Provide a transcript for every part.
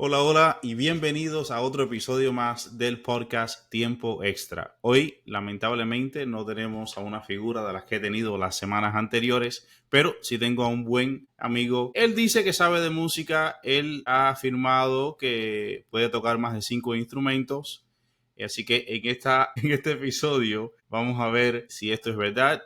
Hola, hola y bienvenidos a otro episodio más del podcast Tiempo Extra. Hoy, lamentablemente, no tenemos a una figura de las que he tenido las semanas anteriores, pero sí tengo a un buen amigo. Él dice que sabe de música, él ha afirmado que puede tocar más de 5 instrumentos. Así que en este episodio vamos a ver si esto es verdad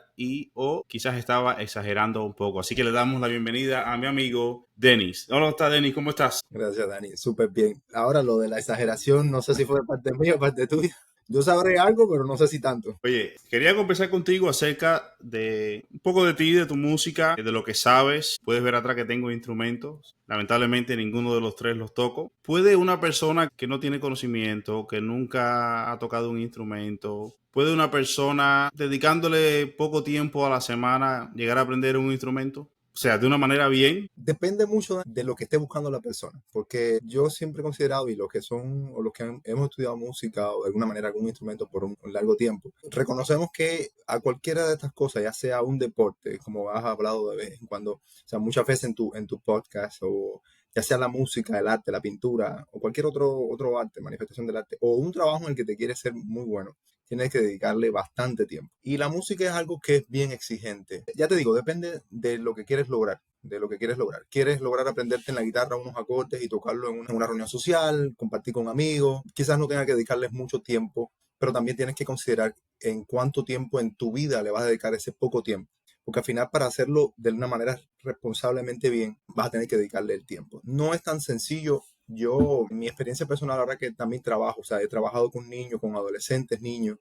o quizás estaba exagerando un poco. Así que le damos la bienvenida a mi amigo Denis. Hola, Denis, ¿cómo estás? Gracias, Dani. Súper bien. Ahora lo de la exageración, no sé si fue de parte mía o parte tuya. Yo sabré algo, pero no sé si tanto. Oye, quería conversar contigo acerca de un poco de ti, de tu música, de lo que sabes. Puedes ver atrás que tengo instrumentos. Lamentablemente ninguno de los tres los toco. ¿Puede una persona que no tiene conocimiento, que nunca ha tocado un instrumento, puede una persona dedicándole poco tiempo a la semana llegar a aprender un instrumento? O sea, de una manera bien. Depende mucho de lo que esté buscando la persona, porque yo siempre he considerado, y los que son, o los que hemos estudiado música o de alguna manera algún instrumento por un largo tiempo, reconocemos que a cualquiera de estas cosas, ya sea un deporte, como has hablado de vez en cuando, o sea, muchas veces en tu podcast, o ya sea la música, el arte, la pintura, o cualquier otro arte, manifestación del arte, o un trabajo en el que te quieres ser muy bueno, tienes que dedicarle bastante tiempo. Y la música es algo que es bien exigente. Ya te digo, depende de lo que quieres lograr. De lo que quieres lograr. ¿Quieres lograr aprenderte en la guitarra unos acordes y tocarlo en una reunión social, compartir con amigos? Quizás no tengas que dedicarles mucho tiempo, pero también tienes que considerar en cuánto tiempo en tu vida le vas a dedicar ese poco tiempo. Porque al final, para hacerlo de una manera responsablemente bien, vas a tener que dedicarle el tiempo. No es tan sencillo. Yo, en mi experiencia personal, ahora que también trabajo, o sea, he trabajado con niños, con adolescentes, niños,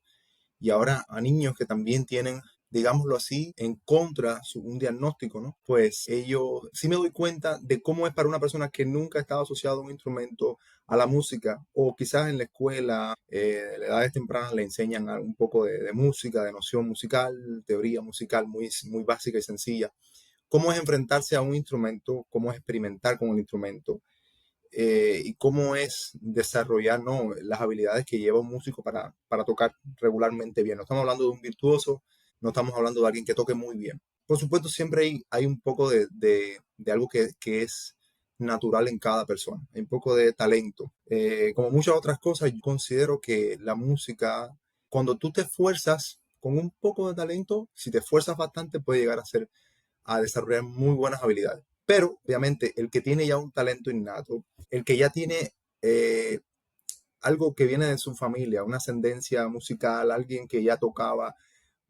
y ahora a niños que también tienen, digámoslo así, en contra un diagnóstico, ¿no? Pues ellos, sí me doy cuenta de cómo es para una persona que nunca ha estado asociado a un instrumento, a la música, o quizás en la escuela, de edades tempranas le enseñan un poco de música, de noción musical, teoría musical muy básica y sencilla. Cómo es enfrentarse a un instrumento, cómo es experimentar con el instrumento, y cómo es desarrollar, ¿no?, las habilidades que lleva un músico para tocar regularmente bien. No estamos hablando de un virtuoso, no estamos hablando de alguien que toque muy bien. Por supuesto, siempre hay un poco de algo que es natural en cada persona, hay un poco de talento. Como muchas otras cosas, yo considero que la música, cuando tú te esfuerzas con un poco de talento, si te esfuerzas bastante, puede llegar a desarrollar muy buenas habilidades. Pero, obviamente, el que tiene ya un talento innato, el que ya tiene algo que viene de su familia, una ascendencia musical, alguien que ya tocaba,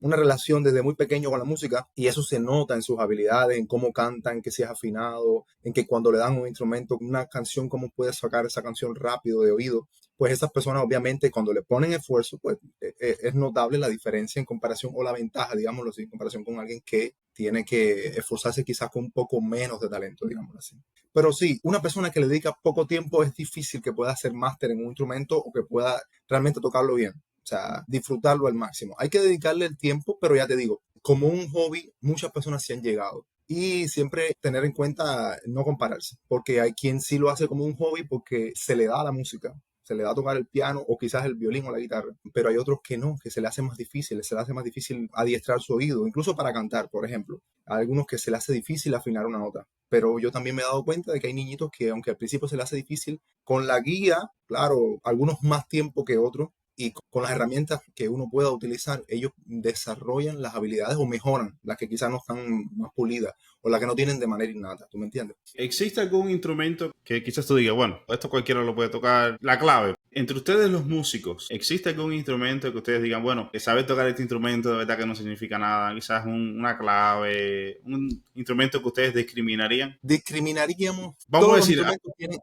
una relación desde muy pequeño con la música, y eso se nota en sus habilidades, en cómo cantan, que si es afinado, en que cuando le dan un instrumento, una canción, cómo puede sacar esa canción rápido de oído. Pues esas personas, obviamente, cuando le ponen esfuerzo, pues es notable la diferencia en comparación, o la ventaja, digámoslo así, en comparación con alguien que tiene que esforzarse quizás con un poco menos de talento, digámoslo así. Pero sí, una persona que le dedica poco tiempo, es difícil que pueda hacer máster en un instrumento o que pueda realmente tocarlo bien. O sea, disfrutarlo al máximo. Hay que dedicarle el tiempo, pero ya te digo, como un hobby, muchas personas sí han llegado. Y siempre tener en cuenta no compararse, porque hay quien sí lo hace como un hobby porque se le da a la música, se le da a tocar el piano o quizás el violín o la guitarra, pero hay otros que no, que se le hace más difícil, se le hace más difícil adiestrar su oído, incluso para cantar, por ejemplo. Hay algunos que se le hace difícil afinar una nota, pero yo también me he dado cuenta de que hay niñitos que, aunque al principio se le hace difícil, con la guía, claro, algunos más tiempo que otros, y con las herramientas que uno pueda utilizar, ellos desarrollan las habilidades o mejoran las que quizás no están más pulidas o las que no tienen de manera innata. ¿Tú me entiendes? ¿Existe algún instrumento que quizás tú digas, bueno, esto cualquiera lo puede tocar? La clave. Entre ustedes los músicos, ¿existe algún instrumento que ustedes digan, bueno, que saber tocar este instrumento de verdad que no significa nada? Quizás una clave, un instrumento que ustedes discriminarían. Discriminaríamos, Vamos a todos los decir, instrumentos tienen,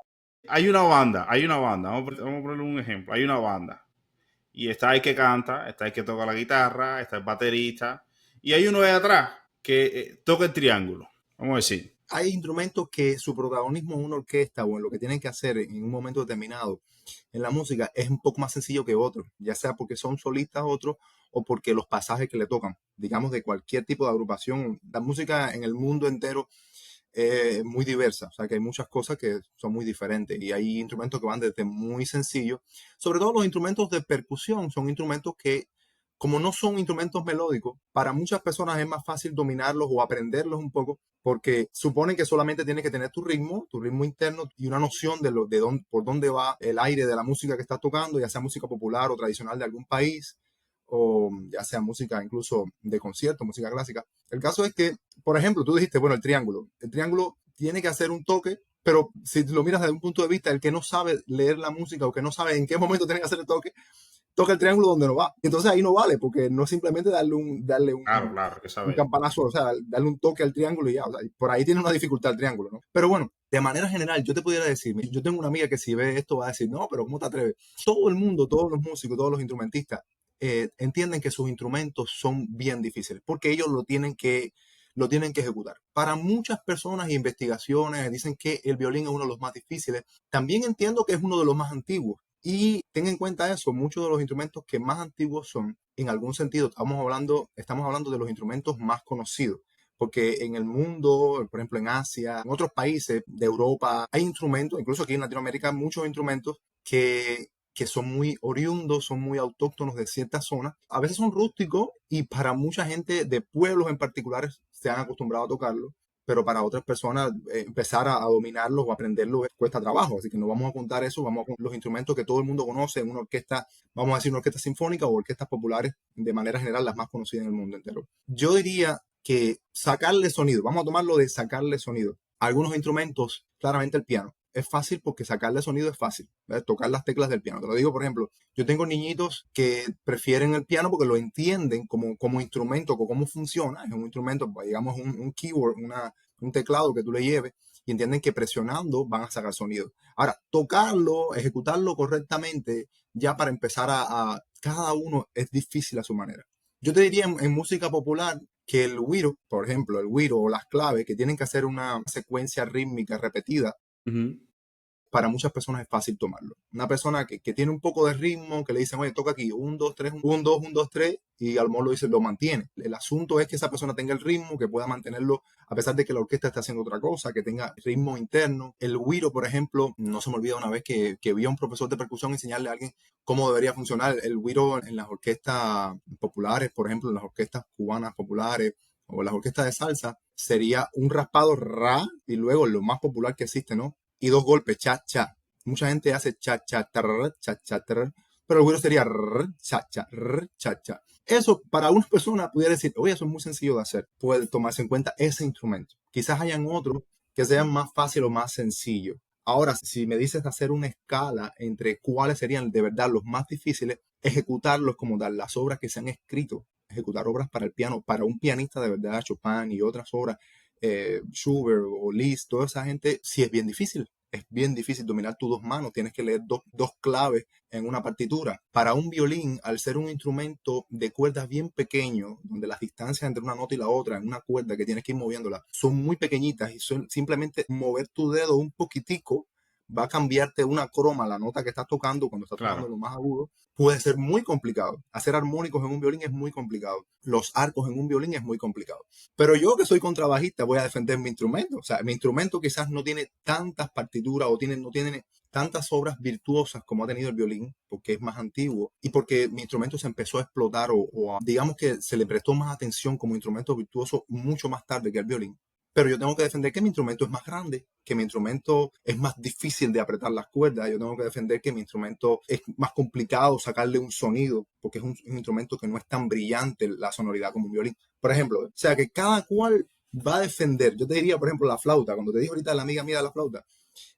hay una banda, vamos a ponerle un ejemplo, hay una banda. Y está el que canta, está el que toca la guitarra, está el baterista, y hay uno de atrás que toca el triángulo, vamos a decir. hay instrumentos que su protagonismo en una orquesta o en lo que tienen que hacer en un momento determinado en la música es un poco más sencillo que otros, ya sea porque son solistas otros o porque los pasajes que le tocan, digamos, de cualquier tipo de agrupación. La música en el mundo entero muy diversa, o sea que hay muchas cosas que son muy diferentes y hay instrumentos que van desde muy sencillos, sobre todo los instrumentos de percusión, son instrumentos que como no son instrumentos melódicos, para muchas personas es más fácil dominarlos o aprenderlos un poco porque suponen que solamente tienes que tener tu ritmo interno y una noción de dónde, por dónde va el aire de la música que estás tocando, ya sea música popular o tradicional de algún país, o ya sea música incluso de concierto, música clásica. El caso es que, por ejemplo, tú dijiste, bueno, el triángulo tiene que hacer un toque, pero si lo miras desde un punto de vista, el que no sabe leer la música o que no sabe en qué momento tiene que hacer el toque, toca el triángulo donde no va. Entonces ahí no vale, porque no es simplemente Claro, claro, que un sabe. campanazo, o sea, darle un toque al triángulo y ya. O sea, por ahí tiene una dificultad el triángulo, ¿no? Pero bueno, de manera general, yo te pudiera decir, yo tengo una amiga que si ve esto va a decir, no, pero ¿cómo te atreves? Todo el mundo, todos los músicos, todos los instrumentistas, entienden que sus instrumentos son bien difíciles, porque ellos lo tienen que ejecutar. Para muchas personas e investigaciones dicen que el violín es uno de los más difíciles. También entiendo que es uno de los más antiguos. Y ten en cuenta eso, muchos de los instrumentos que más antiguos son, en algún sentido, estamos hablando de los instrumentos más conocidos. Porque en el mundo, por ejemplo en Asia, en otros países de Europa, hay instrumentos, incluso aquí en Latinoamérica, muchos instrumentos que son muy oriundos, son muy autóctonos de ciertas zonas. A veces son rústicos y para mucha gente de pueblos en particular se han acostumbrado a tocarlo, pero para otras personas empezar a dominarlos o aprenderlos cuesta trabajo. Así que no vamos a contar eso, vamos con los instrumentos que todo el mundo conoce en una orquesta, vamos a decir una orquesta sinfónica o orquestas populares, de manera general las más conocidas en el mundo entero. Yo diría que sacarle sonido, vamos a tomarlo de sacarle sonido. Algunos instrumentos, claramente el piano. Es fácil porque sacarle sonido es fácil, ¿verdad? Tocar las teclas del piano. Te lo digo, por ejemplo, yo tengo niñitos que prefieren el piano porque lo entienden como instrumento, cómo funciona. Es un instrumento, digamos, un keyboard, un teclado que tú le lleves y entienden que presionando van a sacar sonido. Ahora, tocarlo, ejecutarlo correctamente, ya para empezar cada uno es difícil a su manera. Yo te diría en música popular que el güiro, por ejemplo, el güiro o las claves que tienen que hacer una secuencia rítmica repetida, Ujú. para muchas personas es fácil tomarlo. Una persona que tiene un poco de ritmo, que le dicen, oye, toca aquí, 1, 2, 3, 1, 2, 1, 2, 3, y al lo dice, lo mantiene. El asunto es que esa persona tenga el ritmo, que pueda mantenerlo a pesar de que la orquesta esté haciendo otra cosa, que tenga ritmo interno. El güiro, por ejemplo, no se me olvida una vez que vi a un profesor de percusión enseñarle a alguien cómo debería funcionar el güiro en las orquestas populares, por ejemplo, en las orquestas cubanas populares o las orquestas de salsa, sería un raspado ra y luego lo más popular que existe, ¿no? Y dos golpes, cha, cha. Mucha gente hace cha, cha, tar, cha, cha, tar, pero el güiro sería cha, cha, cha, cha. Eso para una persona pudiera decir, oye, eso es muy sencillo de hacer. Puede tomarse en cuenta ese instrumento. Quizás hayan otros que sean más fácil o más sencillo. Ahora, si me dices hacer una escala entre cuáles serían de verdad los más difíciles, ejecutarlos como tal, las obras que se han escrito, ejecutar obras para el piano, para un pianista de verdad, Chopin y otras obras, Schubert o Liszt, toda esa gente, sí es bien difícil. Es bien difícil dominar tus dos manos, tienes que leer dos claves en una partitura. Para un violín, al ser un instrumento de cuerdas bien pequeño, donde las distancias entre una nota y la otra en una cuerda que tienes que ir moviéndola son muy pequeñitas y son simplemente mover tu dedo un poquitico va a cambiarte una croma, la nota que estás tocando cuando estás tocando Claro. lo más agudo, puede ser muy complicado. Hacer armónicos en un violín es muy complicado. Los arcos en un violín es muy complicado. Pero yo que soy contrabajista voy a defender mi instrumento. O sea, mi instrumento quizás no tiene tantas partituras o no tiene tantas obras virtuosas como ha tenido el violín, porque es más antiguo y porque mi instrumento se empezó a explotar digamos que se le prestó más atención como instrumento virtuoso mucho más tarde que el violín. Pero yo tengo que defender que mi instrumento es más grande, que mi instrumento es más difícil de apretar las cuerdas. Yo tengo que defender que mi instrumento es más complicado sacarle un sonido, porque es un instrumento que no es tan brillante la sonoridad como un violín. Por ejemplo, o sea que cada cual va a defender. Yo te diría, por ejemplo, la flauta. Cuando te dije ahorita la amiga mía de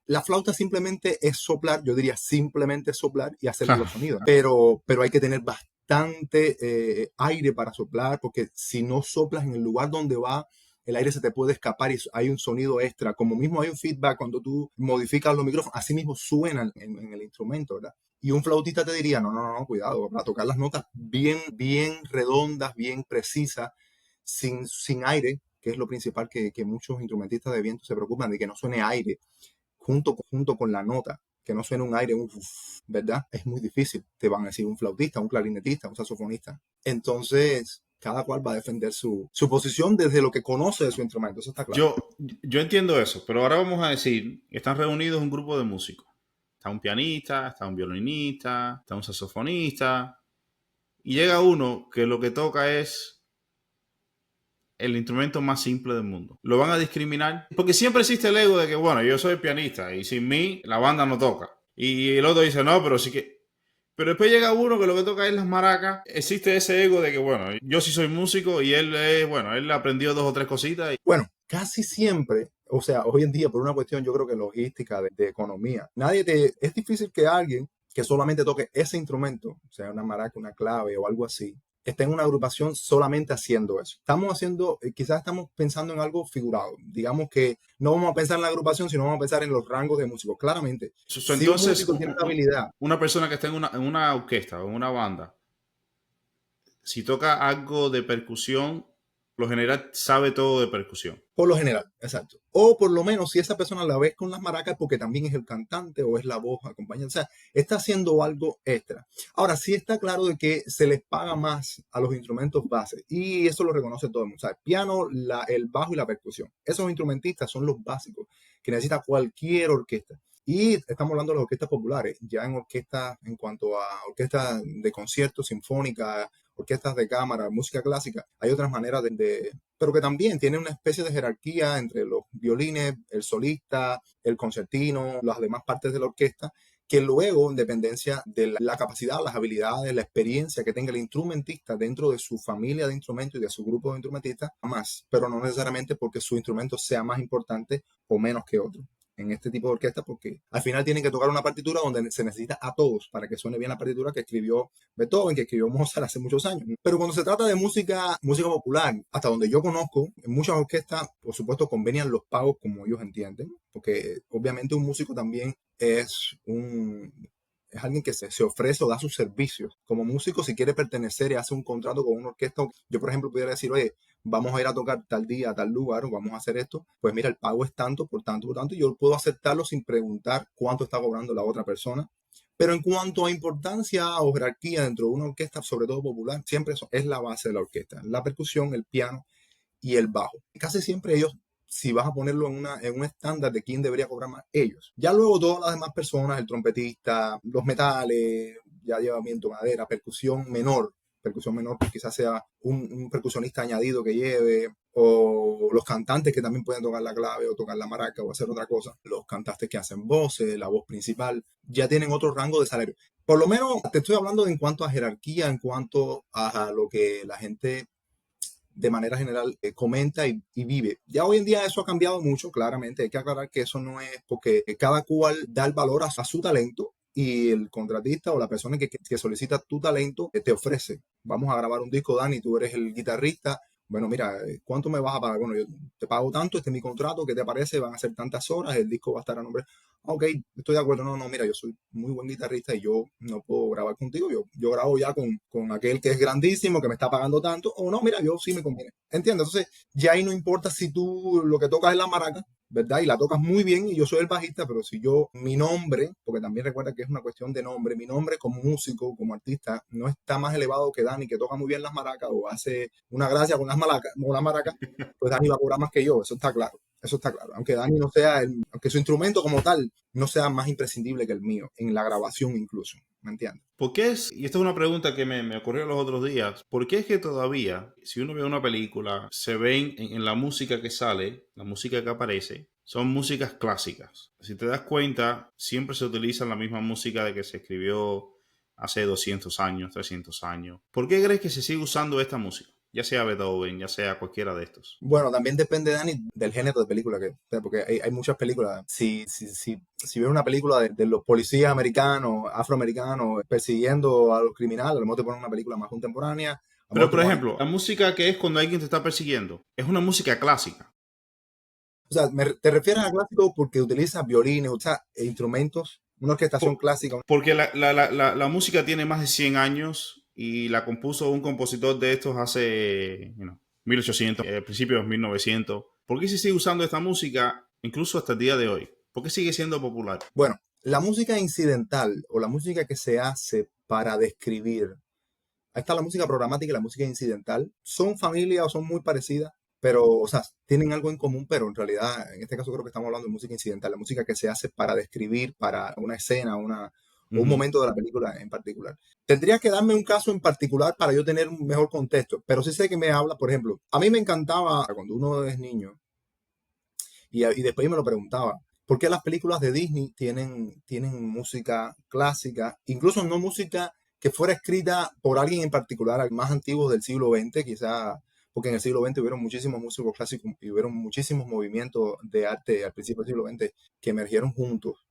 la flauta simplemente es soplar, yo diría simplemente soplar y hacerle los sonidos. Pero hay que tener bastante aire para soplar, porque si no soplas en el lugar donde va, el aire se te puede escapar y hay un sonido extra. Como mismo hay un feedback cuando tú modificas los micrófonos, así mismo suenan en el instrumento, ¿verdad? Y un flautista te diría, no, cuidado, para tocar las notas bien redondas, bien precisas, sin aire, que es lo principal que muchos instrumentistas de viento se preocupan de que no suene aire junto con la nota, que no suene un aire, ¿verdad? Es muy difícil. Te van a decir un flautista, un clarinetista, un saxofonista. Entonces, cada cual va a defender su posición desde lo que conoce de su instrumento, eso está claro. Yo entiendo eso, pero ahora vamos a decir, están reunidos un grupo de músicos. Está un pianista, está un violinista, está un saxofonista y llega uno que lo que toca es el instrumento más simple del mundo. Lo van a discriminar porque siempre existe el ego de que, bueno, yo soy pianista y sin mí la banda no toca. Y el otro dice, no, pero sí que... Pero después llega uno que lo que toca es las maracas. Existe ese ego de que, bueno, yo sí soy músico y él es, bueno, él aprendió dos o tres cositas. Bueno, casi siempre, o sea, hoy en día por una cuestión yo creo que logística, de economía, es difícil que alguien que solamente toque ese instrumento, o sea, una maraca, una clave o algo así, esté en una agrupación solamente haciendo eso. Quizás estamos pensando en algo figurado. Digamos que no vamos a pensar en la agrupación, sino vamos a pensar en los rangos de músicos. Claramente, si un Entonces, músico tiene la habilidad. una persona que está en una orquesta o en una banda, si toca algo de percusión, lo general sabe todo de percusión. Por lo general, exacto. O por lo menos si esa persona la ves con las maracas porque también es el cantante o es la voz acompañante. O sea, está haciendo algo extra. Ahora, sí está claro de que se les paga más a los instrumentos base y eso lo reconoce todo el mundo. O sea, el piano, el bajo y la percusión. Esos instrumentistas son los básicos que necesita cualquier orquesta. Y estamos hablando de las orquestas populares, ya en orquestas, en cuanto a orquestas de concierto, sinfónica, orquestas de cámara, música clásica, hay otras maneras pero que también tienen una especie de jerarquía entre los violines, el solista, el concertino, las demás partes de la orquesta, que luego, en dependencia de la capacidad, las habilidades, la experiencia que tenga el instrumentista dentro de su familia de instrumentos y de su grupo de instrumentistas, más, pero no necesariamente porque su instrumento sea más importante o menos que otro en este tipo de orquesta, porque al final tienen que tocar una partitura donde se necesita a todos para que suene bien la partitura que escribió Beethoven, que escribió Mozart hace muchos años. Pero cuando se trata de música popular, hasta donde yo conozco, en muchas orquestas, por supuesto, convenian los pagos como ellos entienden, porque obviamente un músico también es alguien que se ofrece o da sus servicios. Como músico, si quiere pertenecer y hace un contrato con una orquesta, yo, por ejemplo, pudiera decir, oye, vamos a ir a tocar tal día, a tal lugar, o vamos a hacer esto, pues mira, el pago es tanto, por tanto, por tanto, y yo puedo aceptarlo sin preguntar cuánto está cobrando la otra persona. Pero en cuanto a importancia o jerarquía dentro de una orquesta, sobre todo popular, siempre eso es la base de la orquesta. La percusión, el piano y el bajo. Casi siempre ellos, si vas a ponerlo en un estándar de quién debería cobrar más, ellos. Ya luego todas las demás personas, el trompetista, los metales, ya llevamiento, madera, percusión menor que quizás sea un percusionista añadido que lleve, o los cantantes que también pueden tocar la clave o tocar la maraca o hacer otra cosa, los cantantes que hacen voces, la voz principal, ya tienen otro rango de salario. Por lo menos te estoy hablando de en cuanto a jerarquía, en cuanto a lo que la gente de manera general comenta y vive. Ya hoy en día eso ha cambiado mucho, claramente. Hay que aclarar que eso no es porque cada cual da el valor a su talento y el contratista o la persona que solicita tu talento te ofrece. Vamos a grabar un disco, Dani, tú eres el guitarrista. Bueno, mira, ¿cuánto me vas a pagar? Bueno, yo te pago tanto, este es mi contrato, ¿qué te parece? Van a ser tantas horas, el disco va a estar a nombre. Ok, estoy de acuerdo. No, no, mira, yo soy muy buen guitarrista y yo no puedo grabar contigo. Yo grabo ya con aquel que es grandísimo, que me está pagando tanto. O no, mira, yo sí me conviene. ¿Entiendes? Entonces, ya ahí no importa si tú lo que tocas es la maraca, ¿verdad? Y la tocas muy bien y yo soy el bajista, pero si mi nombre, porque también recuerda que es una cuestión de nombre, mi nombre como músico, como artista, no está más elevado que Dani, que toca muy bien las maracas o hace una gracia con las maracas, pues Dani va a cobrar más que yo, eso está claro. Eso está claro. Aunque Dani no sea, aunque su instrumento como tal no sea más imprescindible que el mío, en la grabación incluso, ¿me entiendes? ¿Por qué es, y esta es una pregunta que me ocurrió los otros días, ¿por qué es que todavía, si uno ve una película, se ven en la música que sale, la música que aparece, son músicas clásicas? Si te das cuenta, siempre se utiliza la misma música de que se escribió hace 200 años, 300 años. ¿Por qué crees que se sigue usando esta música? Ya sea Beethoven, ya sea cualquiera de estos. Bueno, también depende, Dani, del género de película o sea, porque hay muchas películas. Si ves una película de los policías americanos, afroamericanos, persiguiendo a los criminales, a lo mejor te ponen una película más contemporánea. A lo Pero, mejor te por ponen, ejemplo, la música que es cuando alguien te está persiguiendo, es una música clásica. o sea, te refieres a clásico porque utiliza violines, usa instrumentos, una orquestación clásica. Porque la música tiene más de 100 años y la compuso un compositor de estos hace 1800, principios de 1900. ¿Por qué se sigue usando esta música incluso hasta el día de hoy? ¿Por qué sigue siendo popular? Bueno, la música incidental o la música que se hace para describir. Ahí está la música programática y la música incidental. Son familias o son muy parecidas, pero, o sea, tienen algo en común, pero en realidad, en este caso creo que estamos hablando de música incidental, la música que se hace para describir, para una escena, o un Ujú. momento de la película en particular. Tendrías que darme un caso en particular para yo tener un mejor contexto, pero sí sé que me habla, por ejemplo, a mí me encantaba cuando uno es niño y después me lo preguntaba, ¿por qué las películas de Disney tienen música clásica, incluso no música que fuera escrita por alguien en particular, más antiguo del siglo XX, quizá, porque en el siglo XX hubieron muchísimos músicos clásicos y hubieron muchísimos movimientos de arte al principio del siglo XX que emergieron juntos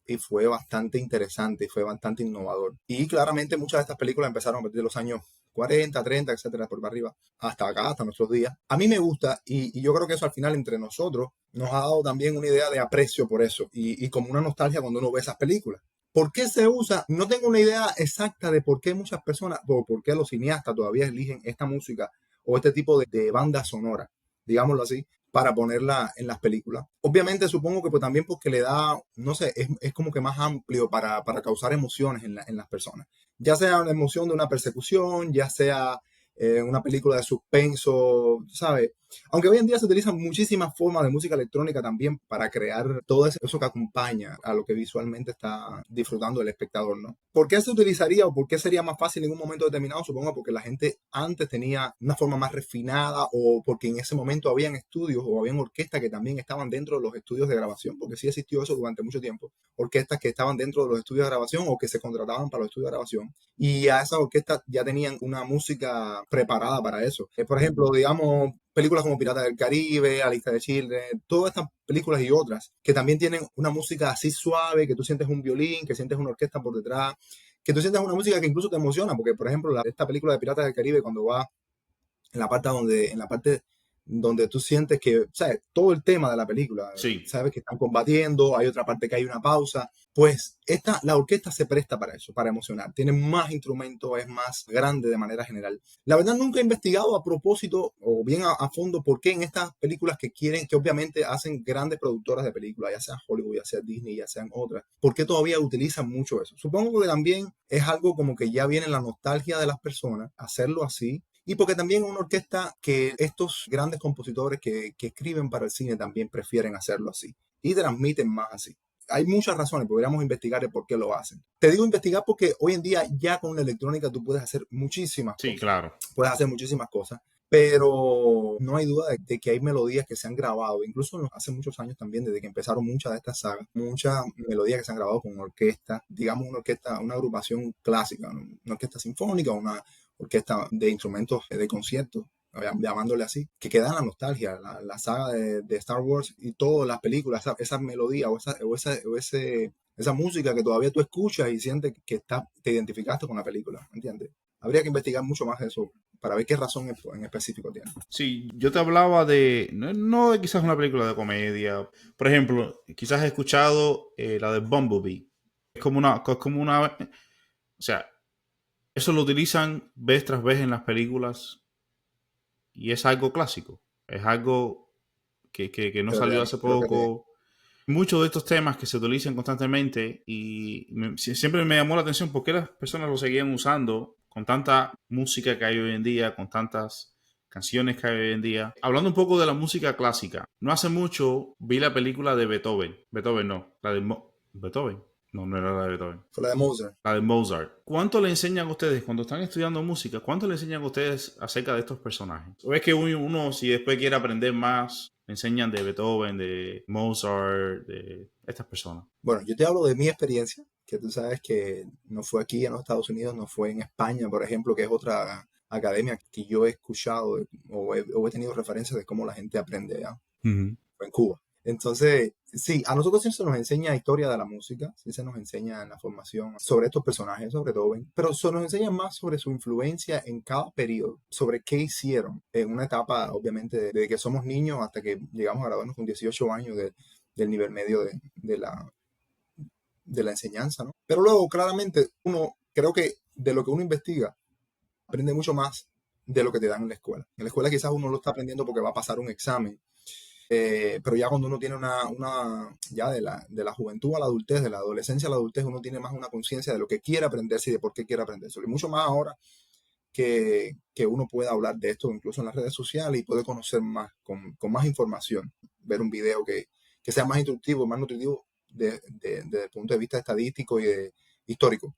y fue bastante interesante y fue bastante innovador. Y claramente muchas de estas películas empezaron a partir de los años 40, 30, etcétera, por arriba, hasta acá, hasta nuestros días. A mí me gusta y yo creo que eso al final entre nosotros nos ha dado también una idea de aprecio por eso y como una nostalgia cuando uno ve esas películas. ¿Por qué se usa? No tengo una idea exacta de por qué muchas personas o por qué los cineastas todavía eligen esta música o este tipo de banda sonora, digámoslo así, para ponerla en las películas. Obviamente supongo que pues, también porque le da, no sé, es como que más amplio para causar emociones en las personas. Ya sea una emoción de una persecución, ya sea una película de suspenso, ¿sabes? Aunque hoy en día se utilizan muchísimas formas de música electrónica también para crear todo eso que acompaña a lo que visualmente está disfrutando el espectador, ¿no? ¿Por qué se utilizaría o por qué sería más fácil en un momento determinado? Supongo porque la gente antes tenía una forma más refinada o porque en ese momento habían estudios o habían orquestas que también estaban dentro de los estudios de grabación, porque sí existió eso durante mucho tiempo. Orquestas que estaban dentro de los estudios de grabación o que se contrataban para los estudios de grabación y a esas orquestas ya tenían una música preparada para eso. Por ejemplo, digamos, películas como Piratas del Caribe, Alicia de Children, todas estas películas y otras que también tienen una música así suave, que tú sientes un violín, que sientes una orquesta por detrás, que tú sientes una música que incluso te emociona, porque por ejemplo esta película de Piratas del Caribe cuando va en la parte donde tú sientes que, ¿sabes? Todo el tema de la película, Sí, sabes que están combatiendo, hay otra parte que hay una pausa, pues la orquesta se presta para eso, para emocionar, tiene más instrumentos, es más grande de manera general. La verdad nunca he investigado a propósito o bien a fondo por qué en estas películas que obviamente hacen grandes productoras de películas, ya sea Hollywood, ya sea Disney, ya sean otras, por qué todavía utilizan mucho eso. Supongo que también es algo como que ya viene la nostalgia de las personas, hacerlo así, y porque también es una orquesta que estos grandes compositores que escriben para el cine también prefieren hacerlo así y transmiten más así. Hay muchas razones, podríamos investigar el por qué lo hacen. Te digo investigar porque hoy en día ya con la electrónica tú puedes hacer muchísimas sí, cosas. claro. Puedes hacer muchísimas cosas, pero no hay duda de que hay melodías que se han grabado, incluso hace muchos años también, desde que empezaron muchas de estas sagas, muchas melodías que se han grabado con orquesta, digamos una orquesta, una agrupación clásica, ¿no? Una orquesta sinfónica, una orquesta de instrumentos de concierto, llamándole así, que queda en la nostalgia, la saga de Star Wars y todas las películas, esa melodía esa música que todavía tú escuchas y sientes que te identificaste con la película, ¿entiendes? Habría que investigar mucho más de eso para ver qué razón en específico tiene. Sí, yo te hablaba de, no de quizás una película de comedia. Por ejemplo, quizás he escuchado la de Bumblebee. Es como una, o sea, eso lo utilizan vez tras vez en las películas y es algo clásico. Es algo que no salió hace Creo que poco. Muchos de estos temas que se utilizan constantemente y siempre me llamó la atención por qué las personas lo seguían usando con tanta música que hay hoy en día, con tantas canciones que hay hoy en día. Hablando un poco de la música clásica, no hace mucho vi la película de Beethoven. Beethoven no, la de Beethoven. No, no era la de Beethoven. fue la de Mozart. La de Mozart. ¿Cuánto le enseñan a ustedes cuando están estudiando música? ¿Cuánto le enseñan a ustedes acerca de estos personajes? ¿O es que uno si después quiere aprender más, le enseñan de Beethoven, de Mozart, de estas personas? Bueno, yo te hablo de mi experiencia, que tú sabes que no fue aquí en los Estados Unidos, no fue en España, por ejemplo, que es otra academia que yo he escuchado o he tenido referencias de cómo la gente aprende allá, Ujú. fue en Cuba. Entonces, sí, a nosotros sí se nos enseña historia de la música, sí se nos enseña en la formación sobre estos personajes, sobre Beethoven, pero se nos enseña más sobre su influencia en cada periodo, sobre qué hicieron en una etapa, obviamente, desde que somos niños hasta que llegamos a graduarnos con 18 años del nivel medio de la enseñanza, ¿no? Pero luego, claramente, uno, creo que de lo que uno investiga, aprende mucho más de lo que te dan en la escuela. En la escuela quizás uno lo está aprendiendo porque va a pasar un examen, pero ya cuando uno tiene ya de la juventud a la adultez, de la adolescencia a la adultez, uno tiene más una conciencia de lo que quiere aprenderse y de por qué quiere aprenderse. Y mucho más ahora que uno pueda hablar de esto incluso en las redes sociales y puede conocer más, con más información, ver un video que sea más instructivo, más nutritivo desde el punto de vista estadístico histórico.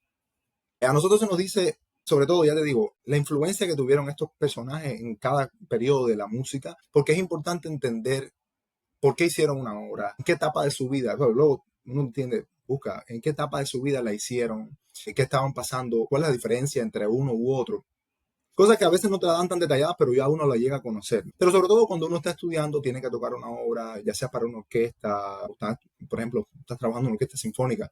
A nosotros se nos dice, sobre todo, ya te digo, la influencia que tuvieron estos personajes en cada periodo de la música, porque es importante entender por qué hicieron una obra, en qué etapa de su vida. Bueno, luego uno entiende, busca en qué etapa de su vida la hicieron, qué estaban pasando, cuál es la diferencia entre uno u otro. Cosas que a veces no te la dan tan detalladas, pero ya uno la llega a conocer. Pero sobre todo cuando uno está estudiando, tiene que tocar una obra, ya sea para una orquesta, por ejemplo, estás trabajando en una orquesta sinfónica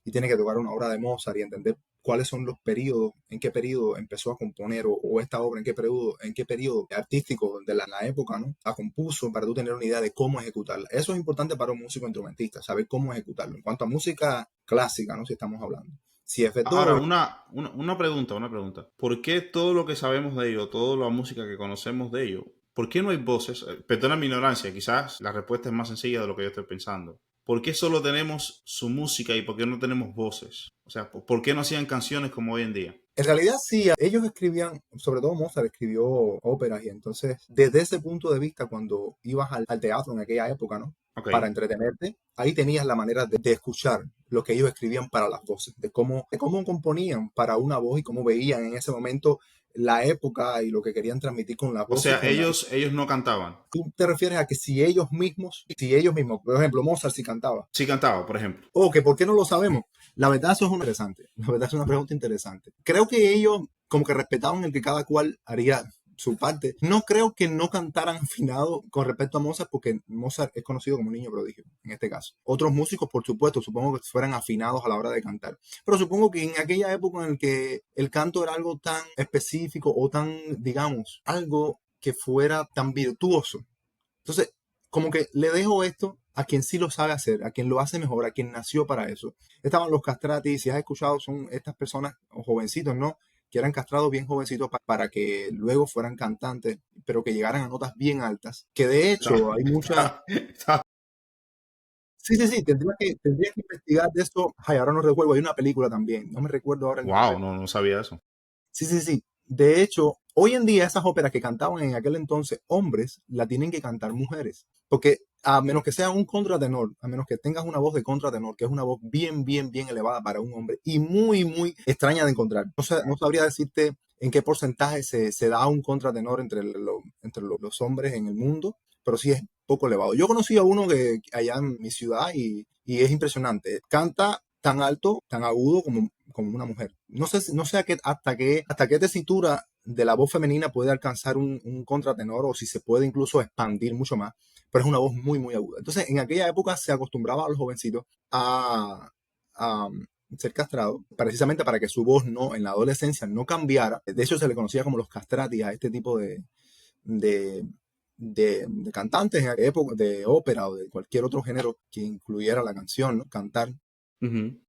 y tienes que tocar una obra de Mozart y entender cuáles son los periodos, en qué periodo empezó a componer o esta obra, en qué periodo artístico de la época, ¿no? La compuso para tú tener una idea de cómo ejecutarla. Eso es importante para un músico instrumentista, saber cómo ejecutarlo. En cuanto a música clásica, ¿no? Si estamos hablando. Si es Ahora, Beethoven. una pregunta, una pregunta. ¿Por qué todo lo que sabemos de ello, toda la música que conocemos de ello, por qué no hay voces? Perdona mi ignorancia, quizás la respuesta es más sencilla de lo que yo estoy pensando. ¿Por qué solo tenemos su música y por qué no tenemos voces? O sea, ¿por qué no hacían canciones como hoy en día? En realidad sí, ellos escribían, sobre todo Mozart escribió óperas y entonces desde ese punto de vista cuando ibas al teatro en aquella época, ¿no? Ok. Para entretenerte, ahí tenías la manera de escuchar lo que ellos escribían para las voces, de cómo componían para una voz y cómo veían en ese momento la época y lo que querían transmitir con las O voces. sea, ellos no cantaban. Tú te refieres a que si ellos mismos, por ejemplo, Mozart sí cantaba, Sí cantaba, por ejemplo. o que por qué no lo sabemos. La verdad, eso es interesante. La verdad es una pregunta interesante. Creo que ellos como que respetaban el que cada cual haría su parte. No creo que no cantaran afinado con respecto a Mozart, porque Mozart es conocido como un niño prodigio, en este caso. Otros músicos, por supuesto, supongo que fueran afinados a la hora de cantar. Pero supongo que en aquella época en la que el canto era algo tan específico o tan, digamos, algo que fuera tan virtuoso. Entonces, como que le dejo esto a quien sí lo sabe hacer, a quien lo hace mejor, a quien nació para eso. Estaban los castrati, si has escuchado, son estas personas, o jovencitos, ¿no? Que eran castrados bien jovencitos para que luego fueran cantantes, pero que llegaran a notas bien altas. Que de hecho hay muchas... Sí, sí, sí, tendría que investigar de eso. Ay, ahora no recuerdo, hay una película también, no me recuerdo ahora el nombre. Wow, no, no sabía eso. Sí, sí, sí. De hecho, hoy en día esas óperas que cantaban en aquel entonces hombres, la tienen que cantar mujeres. Porque a menos que sea un contratenor, a menos que tengas una voz de contratenor, que es una voz bien, bien, bien elevada para un hombre y muy, muy extraña de encontrar. No sabría decirte en qué porcentaje se da un contratenor entre los hombres en el mundo, pero sí es poco elevado. Yo conocí a uno que allá en mi ciudad y es impresionante. Canta tan alto, tan agudo como una mujer. No sé hasta qué tesitura de la voz femenina puede alcanzar un contratenor o si se puede incluso expandir mucho más, pero es una voz muy, muy aguda. Entonces, en aquella época se acostumbraba a los jovencitos a ser castrados, precisamente para que su voz no, en la adolescencia no cambiara. De hecho, se le conocía como los castrati a este tipo de, de cantantes en aquella época, de ópera o de cualquier otro género que incluyera la canción, ¿no? Cantar. Ujú.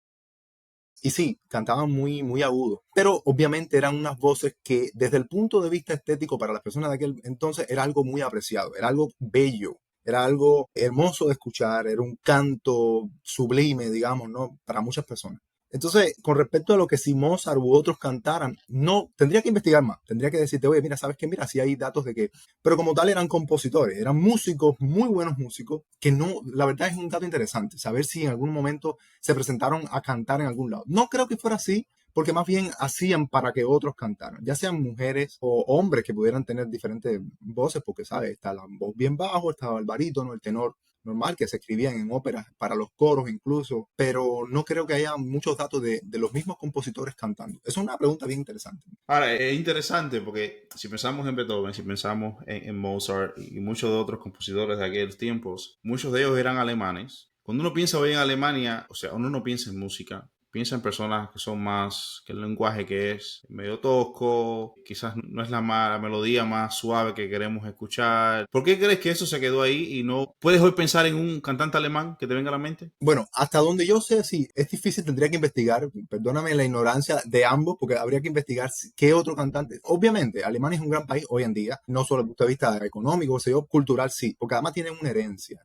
Y sí, cantaban muy, muy agudo, pero obviamente eran unas voces que desde el punto de vista estético para las personas de aquel entonces era algo muy apreciado, era algo bello, era algo hermoso de escuchar, era un canto sublime, digamos, ¿no? Para muchas personas. Entonces, con respecto a lo que si Mozart u otros cantaran, no, tendría que investigar más, tendría que decirte, oye, mira, ¿sabes qué? Mira, sí hay datos de que, pero como tal eran compositores, eran músicos, muy buenos músicos, que no, la verdad es un dato interesante, saber si en algún momento se presentaron a cantar en algún lado. No creo que fuera así, porque más bien hacían para que otros cantaran, ya sean mujeres o hombres que pudieran tener diferentes voces, porque, ¿sabes? Está la voz bien bajo, estaba el barítono, el tenor normal, que se escribían en óperas, para los coros incluso, pero no creo que haya muchos datos de los mismos compositores cantando. Es una pregunta bien interesante. Ahora, es interesante porque si pensamos en Beethoven, si pensamos en Mozart y muchos de otros compositores de aquellos tiempos, muchos de ellos eran alemanes. Cuando uno piensa hoy en Alemania, o sea, uno no piensa en música, piensa en personas que son más, que el lenguaje que es medio tosco, quizás no es la melodía más suave que queremos escuchar. ¿Por qué crees que eso se quedó ahí y no puedes hoy pensar en un cantante alemán que te venga a la mente? Bueno, hasta donde yo sé, sí, es difícil, tendría que investigar, perdóname la ignorancia de ambos, porque habría que investigar qué otro cantante. Obviamente, Alemania es un gran país hoy en día, no solo desde el punto de vista económico, sino cultural, sí, porque además tienen una herencia.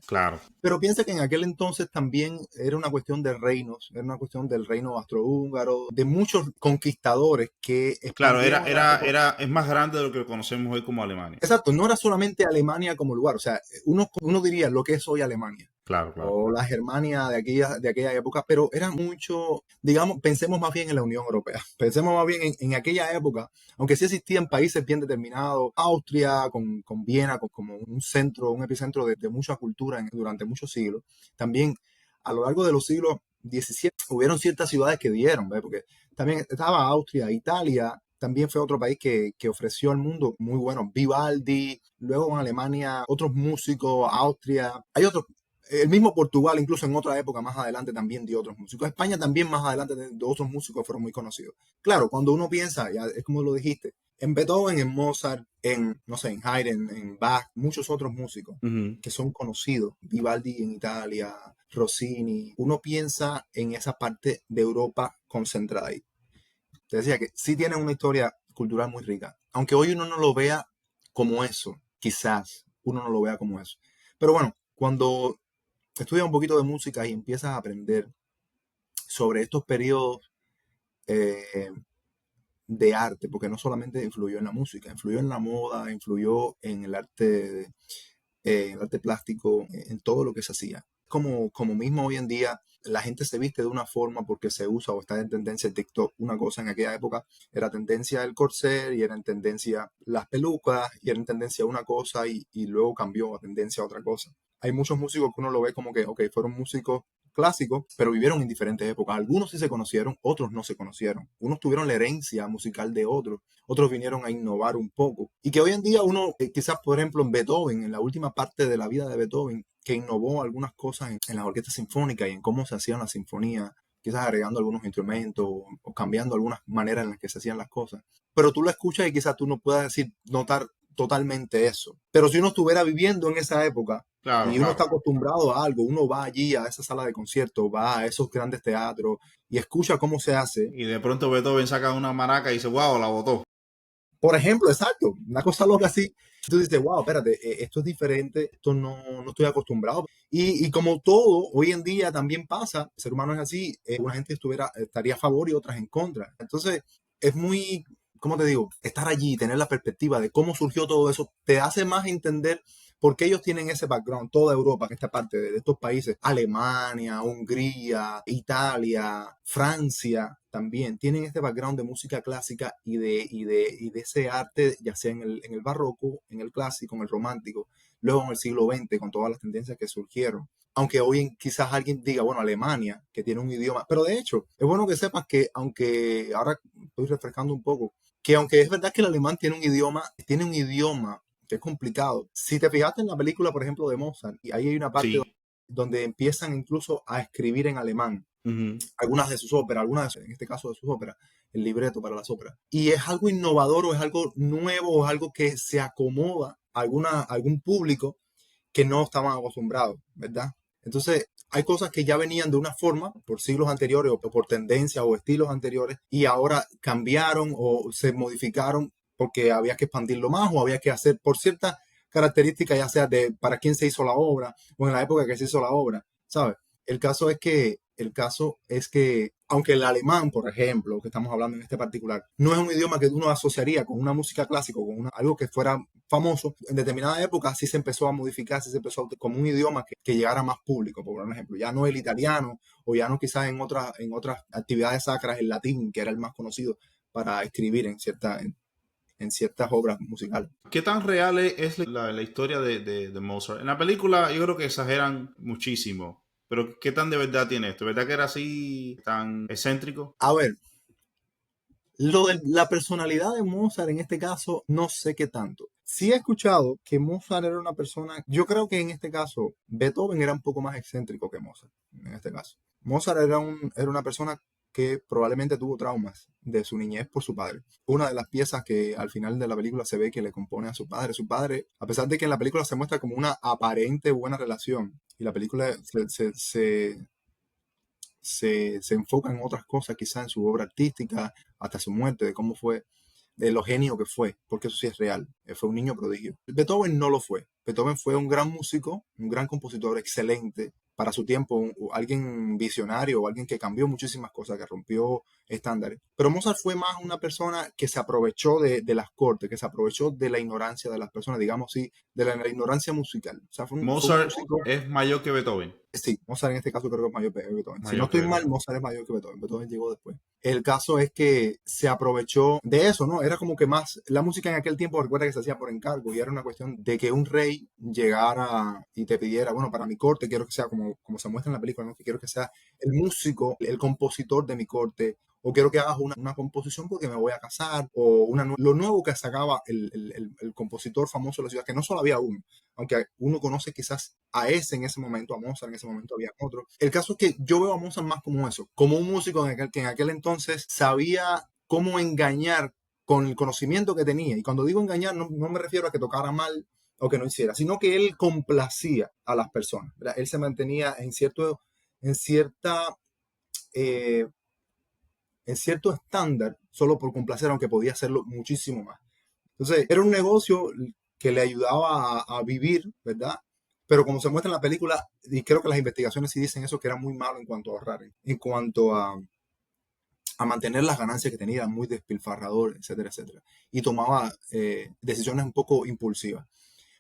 Claro. Pero piensa que en aquel entonces también era una cuestión de reinos, era una cuestión del reino austrohúngaro, de muchos conquistadores que Claro, expandieron a través de todo. es más grande de lo que conocemos hoy como Alemania. Exacto, no era solamente Alemania como lugar, o sea, uno diría lo que es hoy Alemania, Claro, claro. o la Germania de aquella época, pero era mucho, digamos, pensemos más bien en la Unión Europea, pensemos más bien en aquella época, aunque sí existían países bien determinados, Austria con Viena como un centro, un epicentro de mucha cultura durante muchos siglos, también a lo largo de los siglos 17 hubieron ciertas ciudades que dieron, ¿ves? Porque también estaba Austria, Italia. También fue otro país que ofreció al mundo muy bueno. Vivaldi, luego en Alemania, otros músicos, Austria. Hay otros el mismo Portugal, incluso en otra época más adelante, también dio otros músicos. España también más adelante de otros músicos fueron muy conocidos. Claro, cuando uno piensa, ya es como lo dijiste, en Beethoven, en Mozart, en, no sé, en Haydn, en Bach, muchos otros músicos Ujú. que son conocidos, Vivaldi en Italia, Rossini, uno piensa en esa parte de Europa concentrada ahí. Te decía que sí tienen una historia cultural muy rica, aunque hoy uno no lo vea como eso, quizás uno no lo vea como eso. Pero bueno, cuando estudias un poquito de música y empiezas a aprender sobre estos periodos eh, de arte, porque no solamente influyó en la música, influyó en la moda, influyó en el arte plástico, en todo lo que se hacía. Como mismo hoy en día la gente se viste de una forma porque se usa o está en tendencia el TikTok. Una cosa en aquella época era tendencia el corset y era en tendencia las pelucas y era en tendencia una cosa y luego cambió a tendencia a otra cosa. Hay muchos músicos que uno lo ve como que, ok, fueron músicos clásicos, pero vivieron en diferentes épocas. Algunos sí se conocieron, otros no se conocieron. Unos tuvieron la herencia musical de otros, otros vinieron a innovar un poco. Y que hoy en día uno, quizás por ejemplo en Beethoven, en la última parte de la vida de Beethoven, que innovó algunas cosas en las orquestas sinfónicas y en cómo se hacían las sinfonías, quizás agregando algunos instrumentos o cambiando algunas maneras en las que se hacían las cosas. Pero tú lo escuchas y quizás tú no puedas decir, notar totalmente eso. Pero si uno estuviera viviendo en esa época, Claro, y uno está claro. acostumbrado a algo, uno va allí a esa sala de conciertos, va a esos grandes teatros y escucha cómo se hace. Y de pronto Beethoven saca una maraca y dice, wow, la botó. Por ejemplo, exacto, una cosa loca así. Tú dices, wow, espérate, esto es diferente, esto no estoy acostumbrado. Y como todo, hoy en día también pasa, el ser humano es así, una gente estaría a favor y otras en contra. Entonces, es muy, ¿cómo te digo? Estar allí, tener la perspectiva de cómo surgió todo eso, te hace más entender por qué ellos tienen ese background, toda Europa, en esta parte de estos países, Alemania, Hungría, Italia, Francia, también tienen este background de música clásica y de ese arte, ya sea en el barroco, en el clásico, en el romántico, luego en el siglo XX, con todas las tendencias que surgieron. Aunque hoy quizás alguien diga, bueno, Alemania, que tiene un idioma, pero de hecho, es bueno que sepas que, aunque ahora estoy refrescando un poco, que aunque es verdad que el alemán tiene un idioma que es complicado. Si te fijaste en la película, por ejemplo, de Mozart, y ahí hay una parte Sí. donde empiezan incluso a escribir en alemán Ujú. algunas de sus óperas, en este caso de sus óperas, el libreto para las óperas. Y es algo innovador o es algo nuevo o es algo que se acomoda a algún público que no estaban acostumbrados, ¿verdad? Entonces, hay cosas que ya venían de una forma por siglos anteriores o por tendencias o estilos anteriores y ahora cambiaron o se modificaron porque había que expandirlo más o había que hacer por ciertas características, ya sea de para quién se hizo la obra o en la época que se hizo la obra, ¿sabes? El caso es que, aunque el alemán, por ejemplo, que estamos hablando en este particular, no es un idioma que uno asociaría con una música clásica, algo que fuera famoso, en determinada época sí se empezó a modificar, sí se empezó como un idioma que llegara a más público, por ejemplo. Ya no el italiano, o ya no quizás en otras actividades sacras el latín, que era el más conocido para escribir en ciertas obras musicales. ¿Qué tan real es la historia de Mozart? En la película yo creo que exageran muchísimo, pero ¿qué tan de verdad tiene esto? ¿Verdad que era así, tan excéntrico? A ver, lo de la personalidad de Mozart en este caso, no sé qué tanto. Sí he escuchado que Mozart era una persona, yo creo que en este caso Beethoven era un poco más excéntrico que Mozart, en este caso. Mozart era una persona que probablemente tuvo traumas de su niñez por su padre. Una de las piezas que al final de la película se ve que le compone a su padre, a pesar de que en la película se muestra como una aparente buena relación, y la película se enfoca en otras cosas, quizá en su obra artística, hasta su muerte, de cómo fue, de lo genio que fue, porque eso sí es real, fue un niño prodigio. Beethoven no lo fue, Beethoven fue un gran músico, un gran compositor, excelente para su tiempo, alguien visionario, alguien que cambió muchísimas cosas, que rompió estándares. Pero Mozart fue más una persona que se aprovechó de las cortes, que se aprovechó de la ignorancia de las personas, digamos así, de la ignorancia musical. O sea, fue un Mozart músico. es mayor que Beethoven. Sí, Mozart en este caso creo que es mayor que Beethoven. Si no Mayor que estoy mal, Beethoven. Mozart es mayor que Beethoven. Beethoven llegó después. El caso es que se aprovechó de eso, ¿no? Era como que más, la música en aquel tiempo, recuerda que se hacía por encargo y era una cuestión de que un rey llegara y te pidiera, bueno, para mi corte quiero que sea como se muestra en la película, ¿no? Que quiero que sea el músico, el compositor de mi corte, o quiero que hagas una composición porque me voy a casar, o lo nuevo que sacaba el compositor famoso de la ciudad, que no solo había uno, aunque uno conoce quizás a ese en ese momento, a Mozart en ese momento había otro. El caso es que yo veo a Mozart más como eso, como un músico que en aquel entonces sabía cómo engañar con el conocimiento que tenía. Y cuando digo engañar, no me refiero a que tocara mal o que no hiciera, sino que él complacía a las personas, ¿verdad? Él se mantenía en cierta eh, en cierto estándar solo por complacer, aunque podía hacerlo muchísimo más. Entonces, era un negocio que le ayudaba a vivir, ¿verdad? Pero como se muestra en la película, y creo que las investigaciones sí dicen eso, que era muy malo en cuanto a ahorrar, en cuanto a mantener las ganancias que tenía, muy despilfarrador, etcétera, etcétera. Y tomaba decisiones un poco impulsivas.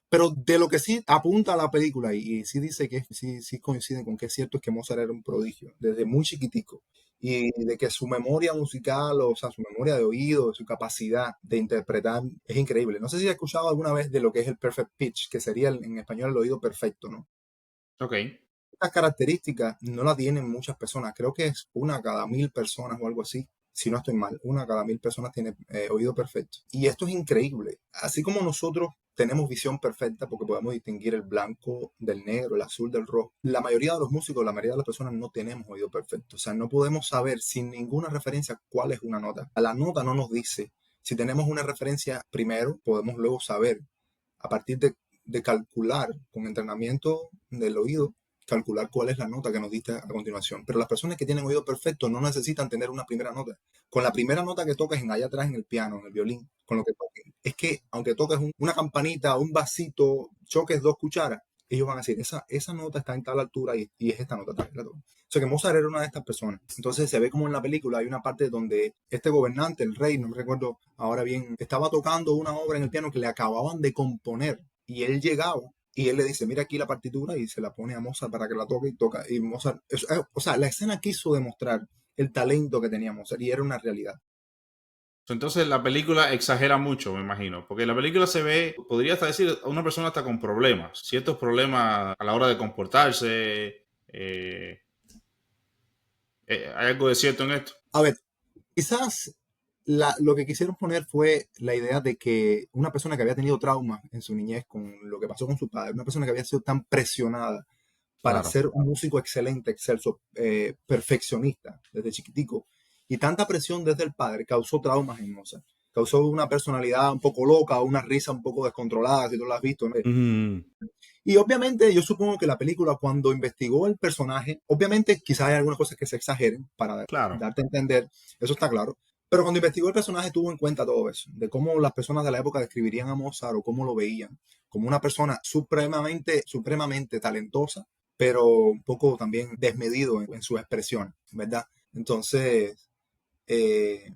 Pero de lo que sí apunta a la película y sí dice que sí coinciden con que es cierto es que Mozart era un prodigio desde muy chiquitico y de que su memoria musical, o sea, su memoria de oído, su capacidad de interpretar es increíble. No sé si has escuchado alguna vez de lo que es el perfect pitch, que sería en español el oído perfecto, ¿no? Ok. Estas características no la tienen muchas personas, creo que es una cada 1000 personas o algo así. Si no estoy mal, una cada 1000 personas tiene oído perfecto. Y esto es increíble. Así como nosotros tenemos visión perfecta porque podemos distinguir el blanco del negro, el azul del rojo, la mayoría de los músicos, la mayoría de las personas no tenemos oído perfecto. O sea, no podemos saber sin ninguna referencia cuál es una nota. La nota no nos dice. Si tenemos una referencia primero, podemos luego saber a partir de calcular con entrenamiento del oído calcular cuál es la nota que nos diste a continuación. Pero las personas que tienen oído perfecto no necesitan tener una primera nota. Con la primera nota que toques en allá atrás en el piano, en el violín, con lo que toques, es que aunque toques una campanita, un vasito, choques 2 cucharas, ellos van a decir, esa nota está en tal altura y es esta nota tal. O sea que Mozart era una de estas personas. Entonces se ve como en la película hay una parte donde este gobernante, el rey, no me recuerdo ahora bien, estaba tocando una obra en el piano que le acababan de componer y él llegaba y él le dice, mira aquí la partitura y se la pone a Mozart para que la toque y toca. Y Mozart, o sea, la escena quiso demostrar el talento que tenía Mozart y era una realidad. Entonces la película exagera mucho, me imagino, porque la película se ve, podría hasta decir, a una persona hasta con problemas, ciertos problemas a la hora de comportarse. ¿Hay algo de cierto en esto? A ver, quizás lo que quisieron poner fue la idea de que una persona que había tenido traumas en su niñez con lo que pasó con su padre, una persona que había sido tan presionada para Claro. ser un músico excelente, excelso, perfeccionista desde chiquitico, y tanta presión desde el padre causó traumas en Mozart. Causó una personalidad un poco loca, una risa un poco descontrolada, si tú lo has visto, ¿no? Mm, Y obviamente yo supongo que la película cuando investigó el personaje, obviamente quizás hay algunas cosas que se exageren para claro. darte a entender, eso está claro, pero cuando investigó el personaje tuvo en cuenta todo eso, de cómo las personas de la época describirían a Mozart o cómo lo veían, como una persona supremamente talentosa, pero un poco también desmedido en su expresión, ¿verdad? Entonces, eh,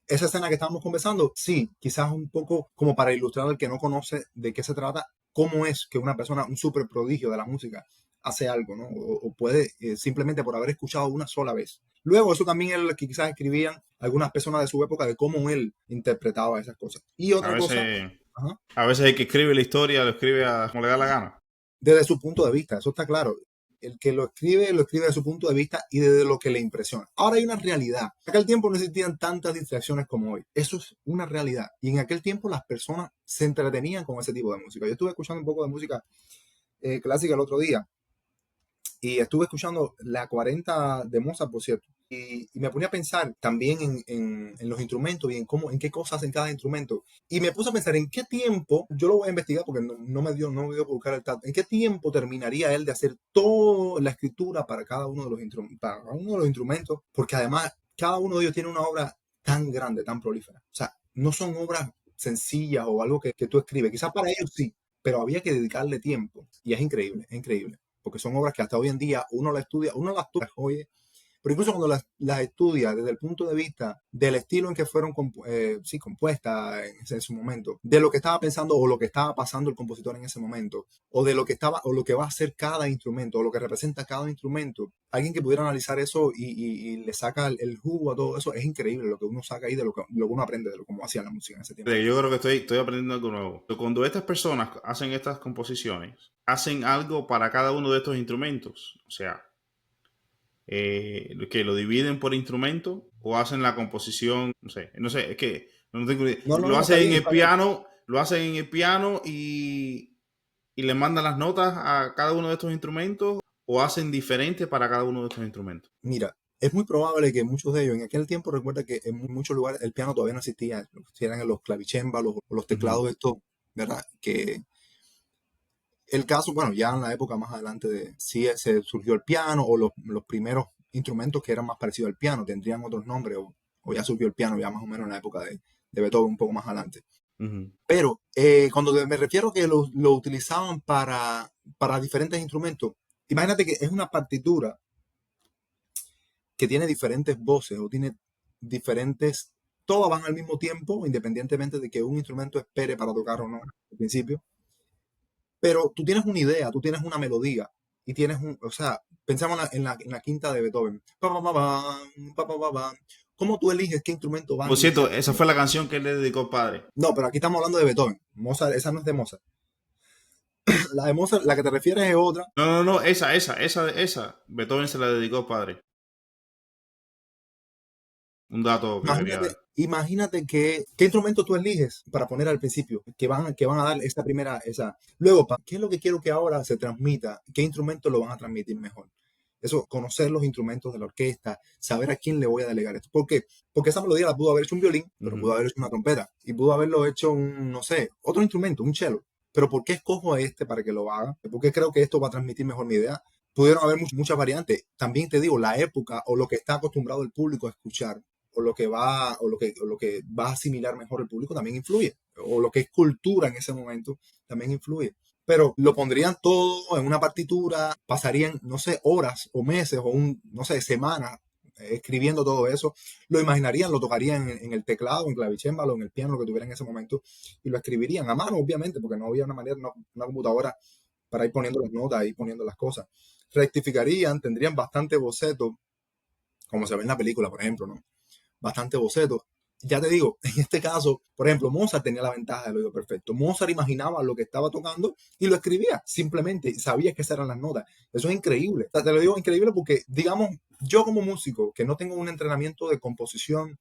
esa escena que estábamos conversando, sí, quizás un poco como para ilustrar al que no conoce de qué se trata, cómo es que una persona, un super prodigio de la música, hace algo, ¿no? O puede simplemente por haber escuchado una sola vez. Luego, eso también es lo que quizás escribían algunas personas de su época de cómo él interpretaba esas cosas. Y A otra cosa, veces, ajá, a veces el que escribe la historia lo escribe a como le da la gana. desde su punto de vista, eso está claro. El que lo escribe desde su punto de vista y desde lo que le impresiona. Ahora hay una realidad. En aquel tiempo no existían tantas distracciones como hoy. Eso es una realidad. Y en aquel tiempo las personas se entretenían con ese tipo de música. Yo estuve escuchando un poco de música clásica el otro día y estuve escuchando la 40 de Mozart, por cierto. Y me ponía a pensar también en los instrumentos y en qué cosas hacen cada instrumento. Y me puse a pensar en qué tiempo, yo lo voy a investigar porque no me dio por buscar el dato, en qué tiempo terminaría él de hacer toda la escritura para cada uno de los instrumentos, porque además cada uno de ellos tiene una obra tan grande, tan prolífera. O sea, no son obras sencillas o algo que tú escribes. Quizás para ellos sí, pero había que dedicarle tiempo. Y es increíble, porque son obras que hasta hoy en día uno las estudia, oye, pero incluso cuando las estudia desde el punto de vista del estilo en que fueron compuestas en su momento, de lo que estaba pensando o lo que estaba pasando el compositor en ese momento, o de lo que estaba o lo que va a hacer cada instrumento, o lo que representa cada instrumento, alguien que pudiera analizar eso y le saca el jugo a todo eso, es increíble lo que uno saca ahí de lo que uno aprende de cómo hacían la música en ese tiempo. Yo creo que estoy aprendiendo algo nuevo. Cuando estas personas hacen estas composiciones, hacen algo para cada uno de estos instrumentos. O sea, que lo dividen por instrumento o hacen la composición, no sé, es que no tengo idea. No, Lo está hacen bien, en el está bien. piano, lo hacen en el piano y le mandan las notas a cada uno de estos instrumentos o hacen diferente para cada uno de estos instrumentos. Mira, es muy probable que muchos de ellos, en aquel tiempo recuerda que en muchos lugares el piano todavía no existía, si eran los clavicémbalos o los Ujú. teclados estos, ¿verdad? Que el caso, bueno, ya en la época más adelante de si se surgió el piano o los primeros instrumentos que eran más parecidos al piano, tendrían otros nombres o ya surgió el piano ya más o menos en la época de Beethoven, un poco más adelante. Ujú. Pero cuando me refiero a que lo utilizaban para diferentes instrumentos, imagínate que es una partitura que tiene diferentes voces o tiene diferentes, todas van al mismo tiempo, independientemente de que un instrumento espere para tocar o no al principio. Pero tú tienes una idea, tú tienes una melodía y tienes o sea, pensamos en la quinta de Beethoven. Pa, pa, pa, pam, pa, pa, pa, pam. ¿Cómo tú eliges qué instrumento va a Por cierto, iniciar? esa fue la canción que él le dedicó al padre. No, pero aquí estamos hablando de Beethoven. Mozart, esa no es de Mozart. La de Mozart, la que te refieres es otra. No, esa. Beethoven se la dedicó al padre. Un dato que quería Imagínate, dar. imagínate qué instrumento tú eliges para poner al principio, que van a dar esta primera, esa. Luego, ¿qué es lo que quiero que ahora se transmita? ¿Qué instrumento lo van a transmitir mejor? Eso, conocer los instrumentos de la orquesta, saber a quién le voy a delegar esto. ¿Por qué? Porque esa melodía la pudo haber hecho un violín, pero pudo Ujú. haber hecho una trompeta, y pudo haberlo hecho no sé, otro instrumento, un cello. Pero ¿por qué escojo a este para que lo haga? ¿Por qué creo que esto va a transmitir mejor mi idea? Pudieron haber muchas variantes. También te digo, la época o lo que está acostumbrado el público a escuchar o lo que va a asimilar mejor el público también influye, o lo que es cultura en ese momento también influye. Pero lo pondrían todo en una partitura, pasarían, no sé, horas o meses o no sé, semanas escribiendo todo eso, lo imaginarían, lo tocarían en el teclado, en clavicémbalo, en el piano, lo que tuvieran en ese momento, y lo escribirían a mano, obviamente, porque no había una manera, una computadora para ir poniendo las notas, ir poniendo las cosas. Rectificarían, tendrían bastante boceto, como se ve en la película, por ejemplo, ¿no? Bastante boceto. Ya te digo, en este caso, por ejemplo, Mozart tenía la ventaja del oído perfecto. Mozart imaginaba lo que estaba tocando y lo escribía simplemente, sabía que esas eran las notas. Eso es increíble. O sea, te lo digo increíble porque, digamos, yo como músico, que no tengo un entrenamiento de composición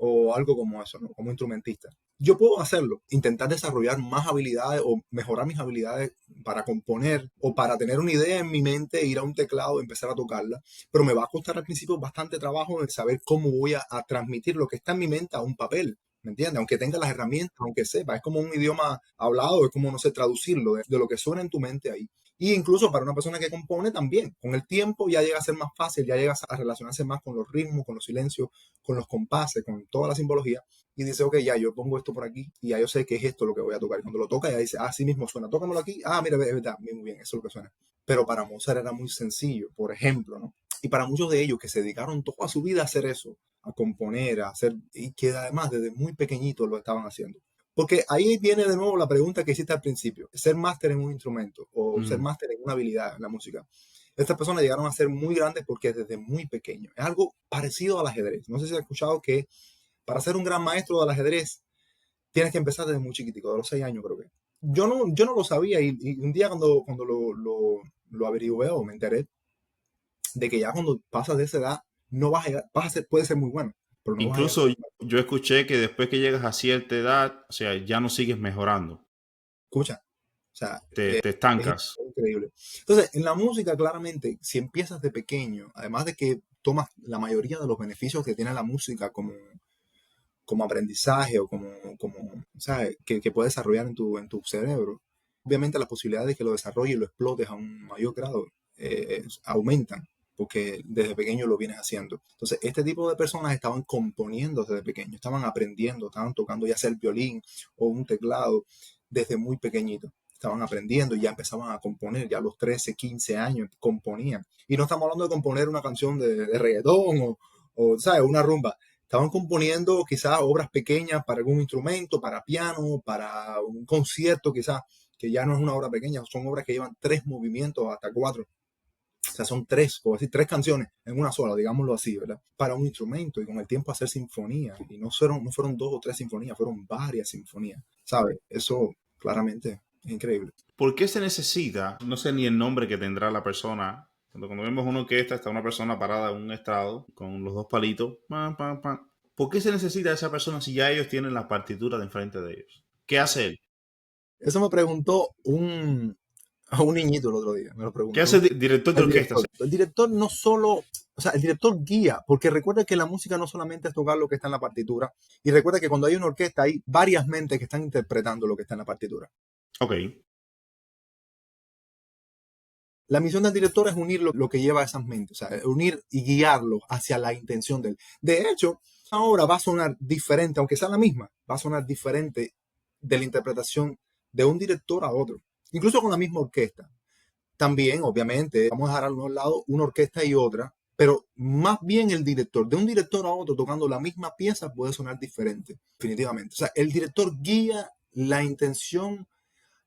o algo como eso, ¿no? Como instrumentista, yo puedo hacerlo, intentar desarrollar más habilidades o mejorar mis habilidades para componer o para tener una idea en mi mente, ir a un teclado, empezar a tocarla, pero me va a costar al principio bastante trabajo el saber cómo voy a transmitir lo que está en mi mente a un papel. ¿Me entiendes? Aunque tenga las herramientas, aunque sepa, es como un idioma hablado, es como, no sé, traducirlo de lo que suena en tu mente ahí. Y incluso para una persona que compone también, con el tiempo ya llega a ser más fácil, ya llegas a relacionarse más con los ritmos, con los silencios, con los compases, con toda la simbología. Y dice, ok, ya yo pongo esto por aquí y ya yo sé que es esto lo que voy a tocar. Y cuando lo toca, ya dice, ah, sí mismo suena, tócamelo aquí. Ah, mira, es verdad, muy bien, eso es lo que suena. Pero para Mozart era muy sencillo, por ejemplo, ¿no? Y para muchos de ellos que se dedicaron toda su vida a hacer eso, a componer, a hacer, y que además desde muy pequeñitos lo estaban haciendo. Porque ahí viene de nuevo la pregunta que hiciste al principio, ser máster en un instrumento o ser Ujú. máster en una habilidad en la música. Estas personas llegaron a ser muy grandes porque desde muy pequeños. Es algo parecido al ajedrez. No sé si has escuchado que para ser un gran maestro del ajedrez tienes que empezar desde muy chiquitico, de los 6 años creo que. Yo no lo sabía y un día cuando lo averigué o me enteré de que ya cuando pasas de esa edad no vas a llegar, puede ser muy bueno, pero no vas a llegar a Incluso ser bueno. yo escuché que después que llegas a cierta edad, o sea, ya no sigues mejorando, Escucha, o sea, te es estancas. increíble. Entonces, en la música, claramente, si empiezas de pequeño, además de que tomas la mayoría de los beneficios que tiene la música como aprendizaje o como ¿sabes? Que puedes desarrollar en tu cerebro, obviamente las posibilidades de que lo desarrolles y lo explotes a un mayor grado aumentan, porque desde pequeño lo vienes haciendo. Entonces, este tipo de personas estaban componiendo desde pequeño, estaban aprendiendo, estaban tocando ya sea el violín o un teclado desde muy pequeñito. estaban aprendiendo y ya empezaban a componer, ya a los 13, 15 años componían. Y no estamos hablando de componer una canción de reggaetón ¿sabes? Una rumba. Estaban componiendo quizás obras pequeñas para algún instrumento, para piano, para un concierto quizás, que ya no es una obra pequeña, son obras que llevan 3 movimientos hasta 4. O sea, son 3, o decir, 3 canciones en una sola, digámoslo así, ¿verdad? Para un instrumento y con el tiempo hacer sinfonías. Y no fueron 2 o 3 sinfonías, fueron varias sinfonías, ¿sabes? Eso claramente es increíble. ¿Por qué se necesita? No sé ni el nombre que tendrá la persona. Cuando vemos una orquesta, está una persona parada en un estrado con los 2 palitos. Pam, pam, pam. ¿Por qué se necesita esa persona si ya ellos tienen la partitura de enfrente de ellos? ¿Qué hace él? Eso me preguntó a un niñito el otro día, me lo ¿Qué hace preguntó el director de el orquesta? director. El director no solo, o sea, el director guía, porque recuerda que la música no solamente es tocar lo que está en la partitura, y recuerda que cuando hay una orquesta hay varias mentes que están interpretando lo que está en la partitura. Ok. La misión del director es unir lo que lleva a esas mentes, o sea, unir y guiarlo hacia la intención de él. De hecho, ahora va a sonar diferente, aunque sea la misma, va a sonar diferente de la interpretación de un director a otro, incluso con la misma orquesta. También, obviamente, vamos a dejar a un lado una orquesta y otra, pero más bien el director, de un director a otro tocando la misma pieza puede sonar diferente, definitivamente. O sea, el director guía la intención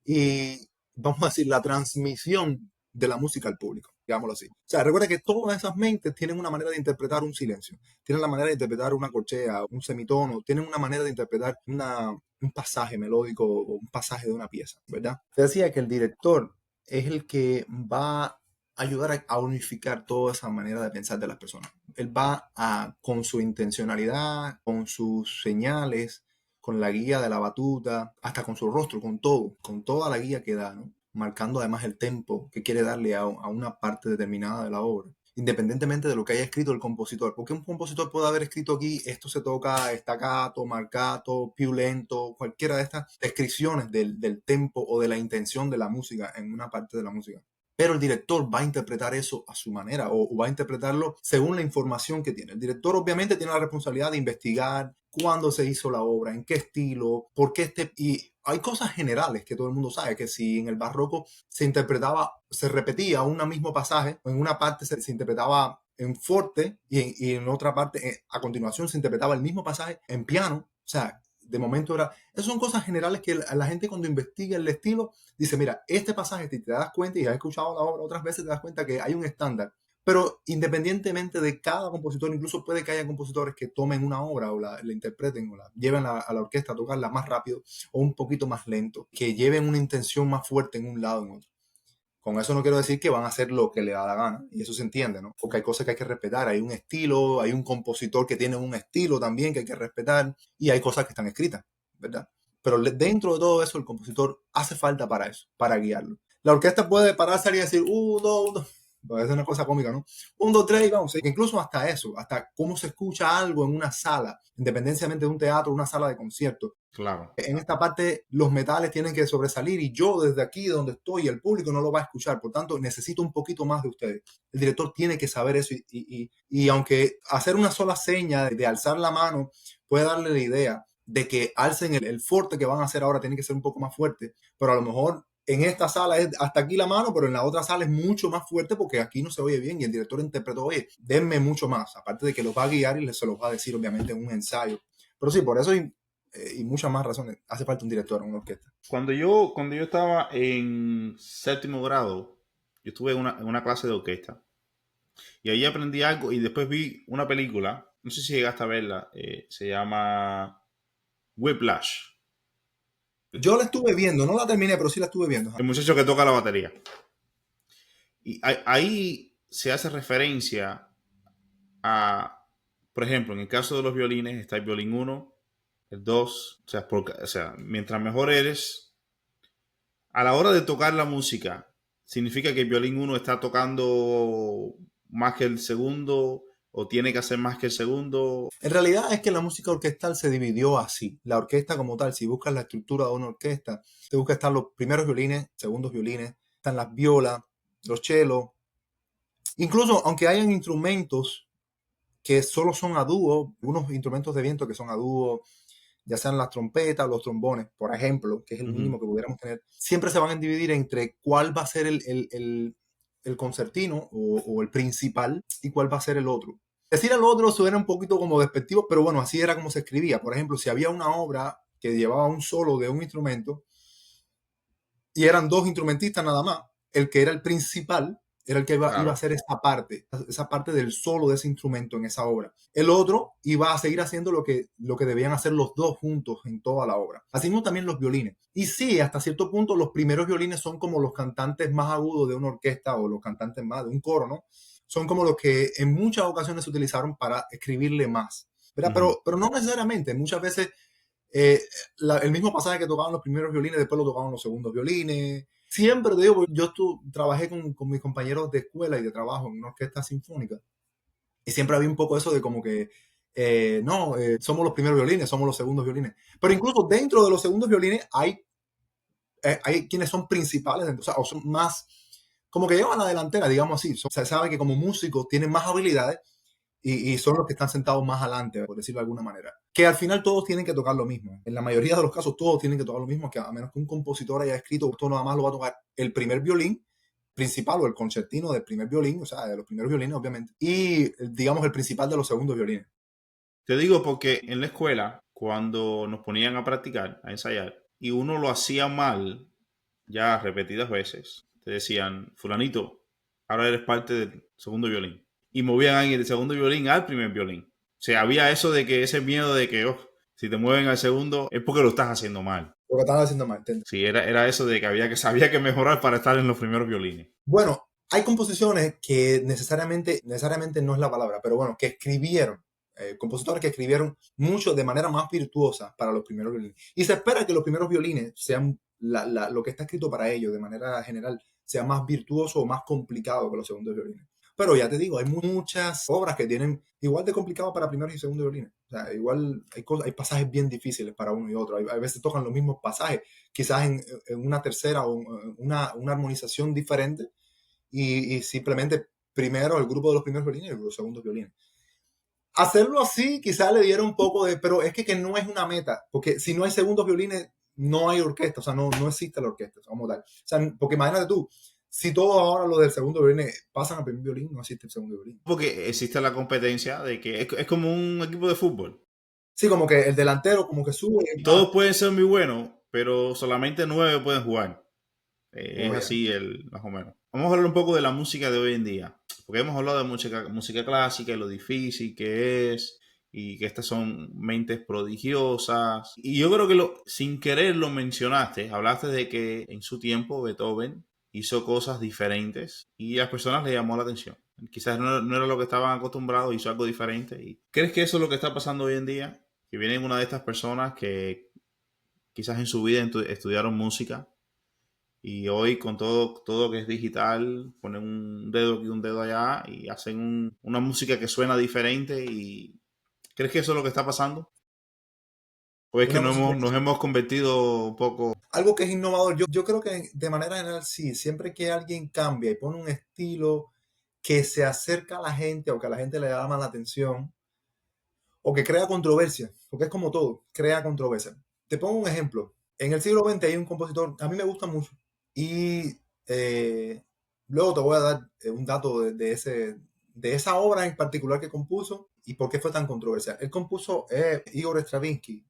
y, vamos a decir, la transmisión de la música al público, digámoslo así. O sea, recuerda que todas esas mentes tienen una manera de interpretar un silencio, tienen la manera de interpretar una corchea, un semitono, tienen una manera de interpretar un pasaje melódico o un pasaje de una pieza, ¿verdad? Te decía que el director es el que va a ayudar a unificar toda esa manera de pensar de las personas. Él va a, con su intencionalidad, con sus señales, con la guía de la batuta, hasta con su rostro, con todo, con toda la guía que da, ¿no? Marcando además el tempo que quiere darle a una parte determinada de la obra, independientemente de lo que haya escrito el compositor. Porque un compositor puede haber escrito aquí, esto se toca staccato, marcato, più lento, cualquiera de estas descripciones del tempo o de la intención de la música en una parte de la música. Pero el director va a interpretar eso a su manera o va a interpretarlo según la información que tiene. El director obviamente tiene la responsabilidad de investigar cuándo se hizo la obra, en qué estilo, por qué y hay cosas generales que todo el mundo sabe, que si en el barroco se interpretaba, se repetía un mismo pasaje, o en una parte se interpretaba en forte y en otra parte, a continuación, se interpretaba el mismo pasaje en piano, o sea, de momento era... Esas son cosas generales que la gente cuando investiga el estilo dice, mira, este pasaje, si te das cuenta y has escuchado la obra otras veces, te das cuenta que hay un estándar. Pero independientemente de cada compositor, incluso puede que haya compositores que tomen una obra o la interpreten o la lleven a la orquesta a tocarla más rápido o un poquito más lento, que lleven una intención más fuerte en un lado o en otro. Con eso no quiero decir que van a hacer lo que le da la gana, y eso se entiende, ¿no? Porque hay cosas que hay que respetar, hay un estilo, hay un compositor que tiene un estilo también que hay que respetar, y hay cosas que están escritas, ¿verdad? Pero dentro de todo eso, el compositor hace falta para eso, para guiarlo. La orquesta puede pararse y decir, uno, es una cosa cómica, ¿no? 1, 2, 3, vamos. Incluso hasta eso, hasta cómo se escucha algo en una sala, independientemente de un teatro, una sala de concierto. Claro. En esta parte los metales tienen que sobresalir y yo desde aquí donde estoy el público no lo va a escuchar, por tanto necesito un poquito más de ustedes. El director tiene que saber eso y aunque hacer una sola seña de alzar la mano puede darle la idea de que alcen el fuerte que van a hacer ahora tiene que ser un poco más fuerte, pero a lo mejor en esta sala es hasta aquí la mano, pero en la otra sala es mucho más fuerte porque aquí no se oye bien y el director interpretó, oye, denme mucho más, aparte de que los va a guiar y se los va a decir obviamente en un ensayo. Pero sí, por eso y muchas más razones. Hace falta un director en una orquesta. Cuando yo estaba en 7º grado, yo estuve en una clase de orquesta. Y ahí aprendí algo y después vi una película, no sé si llegaste a verla, se llama Whiplash. Yo la estuve viendo, no la terminé, pero sí la estuve viendo. El muchacho que toca la batería. Y ahí se hace referencia a, por ejemplo, en el caso de los violines está el violín 1, el 2, o sea, mientras mejor eres, a la hora de tocar la música, significa que el violín 1 está tocando más que el segundo o tiene que hacer más que el segundo. En realidad es que la música orquestal se dividió así. La orquesta como tal, si buscas la estructura de una orquesta, te buscas están los primeros violines, segundos violines, están las violas, los chelos. Incluso aunque hayan instrumentos que solo son a dúo, unos instrumentos de viento que son a dúo, ya sean las trompetas, los trombones, por ejemplo, que es el mínimo que pudiéramos tener, siempre se van a dividir entre cuál va a ser el concertino o el principal y cuál va a ser el otro. Decir el otro suena un poquito como despectivo, pero bueno, así era como se escribía. Por ejemplo, si había una obra que llevaba un solo de un instrumento y eran dos instrumentistas nada más, el que era el principal era el que iba a hacer esa parte del solo de ese instrumento en esa obra. El otro iba a seguir haciendo lo que debían hacer los dos juntos en toda la obra. Así mismo también los violines. Y sí, hasta cierto punto los primeros violines son como los cantantes más agudos de una orquesta o los cantantes más de un coro, ¿no? Son como los que en muchas ocasiones se utilizaron para escribirle más, ¿verdad? Pero no necesariamente. Muchas veces el mismo pasaje que tocaban los primeros violines, después lo tocaban los segundos violines. Siempre te digo, yo trabajé con mis compañeros de escuela y de trabajo en una orquesta sinfónica y siempre había un poco eso de como que somos los primeros violines, somos los segundos violines. Pero incluso dentro de los segundos violines hay quienes son principales, o son más, como que llevan la delantera, digamos así. Se sabe que como músicos tienen más habilidades y son los que están sentados más adelante, por decirlo de alguna manera. Que al final todos tienen que tocar lo mismo. En la mayoría de los casos todos tienen que tocar lo mismo, que a menos que un compositor haya escrito, esto nada más lo va a tocar el primer violín principal o el concertino del primer violín, o sea, de los primeros violines obviamente, y digamos el principal de los segundos violines. Te digo porque en la escuela, cuando nos ponían a practicar, a ensayar, y uno lo hacía mal, ya repetidas veces, te decían, fulanito, ahora eres parte del segundo violín. Y movían a alguien del segundo violín al primer violín. O sea, había eso de que ese miedo de que, si te mueven al segundo, es porque lo estás haciendo mal. Lo que están haciendo mal, ¿entiendes? Sí, era eso de que había que mejorar para estar en los primeros violines. Bueno, hay composiciones que necesariamente no es la palabra, pero bueno, que escribieron, compositores que escribieron mucho de manera más virtuosa para los primeros violines. Y se espera que los primeros violines sean lo que está escrito para ellos de manera general, sea más virtuoso o más complicado que los segundos violines. Pero ya te digo, hay muchas obras que tienen igual de complicado para primeros y segundos violines. O sea, igual hay pasajes bien difíciles para uno y otro. Hay veces tocan los mismos pasajes, quizás en una tercera o una armonización diferente y simplemente primero el grupo de los primeros violines y los segundos violines. Hacerlo así quizás le diera un poco de, pero es que no es una meta, porque si no hay segundos violines, no hay orquesta, o sea, no existe la orquesta como tal. O sea, porque imagínate tú, si todos ahora los del segundo violín pasan al primer violín, no existe el segundo violín. Porque existe la competencia de que es como un equipo de fútbol. Sí, como que el delantero como que sube. Todos pueden ser muy buenos, pero solamente 9 pueden jugar. Es así más o menos. Vamos a hablar un poco de la música de hoy en día. Porque hemos hablado de música clásica y lo difícil que es. Y que estas son mentes prodigiosas. Y yo creo que sin querer lo mencionaste. Hablaste de que en su tiempo Beethoven hizo cosas diferentes y a las personas le llamó la atención. Quizás no era lo que estaban acostumbrados, hizo algo diferente. ¿Y crees que eso es lo que está pasando hoy en día? Que viene una de estas personas que quizás en su vida estudiaron música y hoy con todo que es digital, ponen un dedo aquí, un dedo allá y hacen una música que suena diferente. ¿Y crees que eso es lo que está pasando? ¿O es que nos hemos convertido un poco? Algo que es innovador, yo creo que de manera general sí, siempre que alguien cambia y pone un estilo que se acerca a la gente o que a la gente le llama la atención o que crea controversia, porque es como todo, crea controversia. Te pongo un ejemplo. En el siglo XX hay un compositor, a mí me gusta mucho, y luego te voy a dar un dato de esa obra en particular que compuso y por qué fue tan controversial. Él compuso Igor Stravinsky,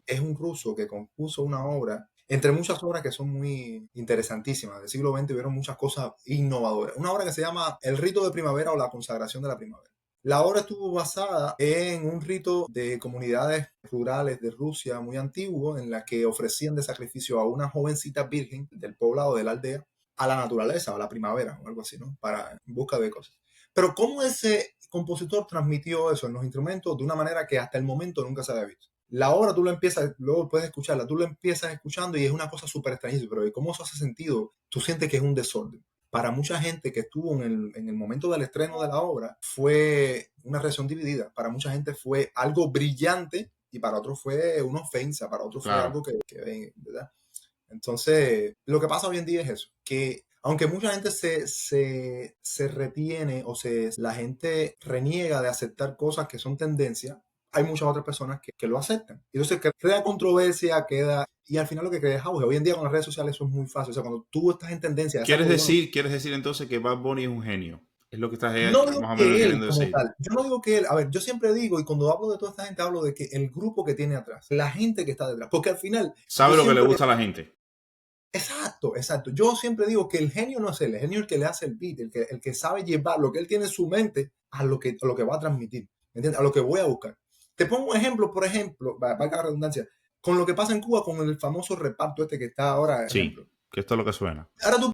es un ruso que compuso una obra, entre muchas obras que son muy interesantísimas. Del siglo XX hubieron muchas cosas innovadoras. Una obra que se llama El rito de primavera o la consagración de la primavera. La obra estuvo basada en un rito de comunidades rurales de Rusia muy antiguo, en la que ofrecían de sacrificio a una jovencita virgen del poblado de la aldea a la naturaleza, o a la primavera, o algo así, ¿no? En busca de cosas. Pero cómo ese compositor transmitió eso en los instrumentos de una manera que hasta el momento nunca se había visto. La obra tú la empiezas, luego puedes escucharla, tú la empiezas escuchando y es una cosa súper extrañísima, pero ¿cómo eso hace sentido? Tú sientes que es un desorden. Para mucha gente que estuvo en el momento del estreno de la obra, fue una reacción dividida. Para mucha gente fue algo brillante y para otros fue una ofensa, para otros fue algo que ¿verdad? Entonces, lo que pasa hoy en día es eso, que aunque mucha gente se retiene la gente reniega de aceptar cosas que son tendencia, hay muchas otras personas que lo aceptan. Entonces, que crea controversia, queda... Y al final lo que crea es auge. Hoy en día con las redes sociales eso es muy fácil. O sea, cuando tú estás en tendencia, es ¿Quieres algo bueno. decir, quieres decir entonces que Bad Bunny es un genio? Es lo que estás No digo más o menos que él queriendo como decir. tal, yo no digo que él, a ver, yo siempre digo, y cuando hablo de toda esta gente, hablo de que el grupo que tiene atrás, la gente que está detrás, porque al final, yo Sabe lo que le siempre, gusta a la gente. exacto, exacto, yo siempre digo que el genio no es él, el genio es el que le hace el beat, el que sabe llevar lo que él tiene en su mente a lo que va a transmitir, ¿me entiendes? A lo que voy a buscar. Te pongo un ejemplo, por ejemplo, valga la redundancia, con lo que pasa en Cuba con el famoso reparto este que está ahora, ejemplo. Sí, que esto es lo que suena. Ahora tú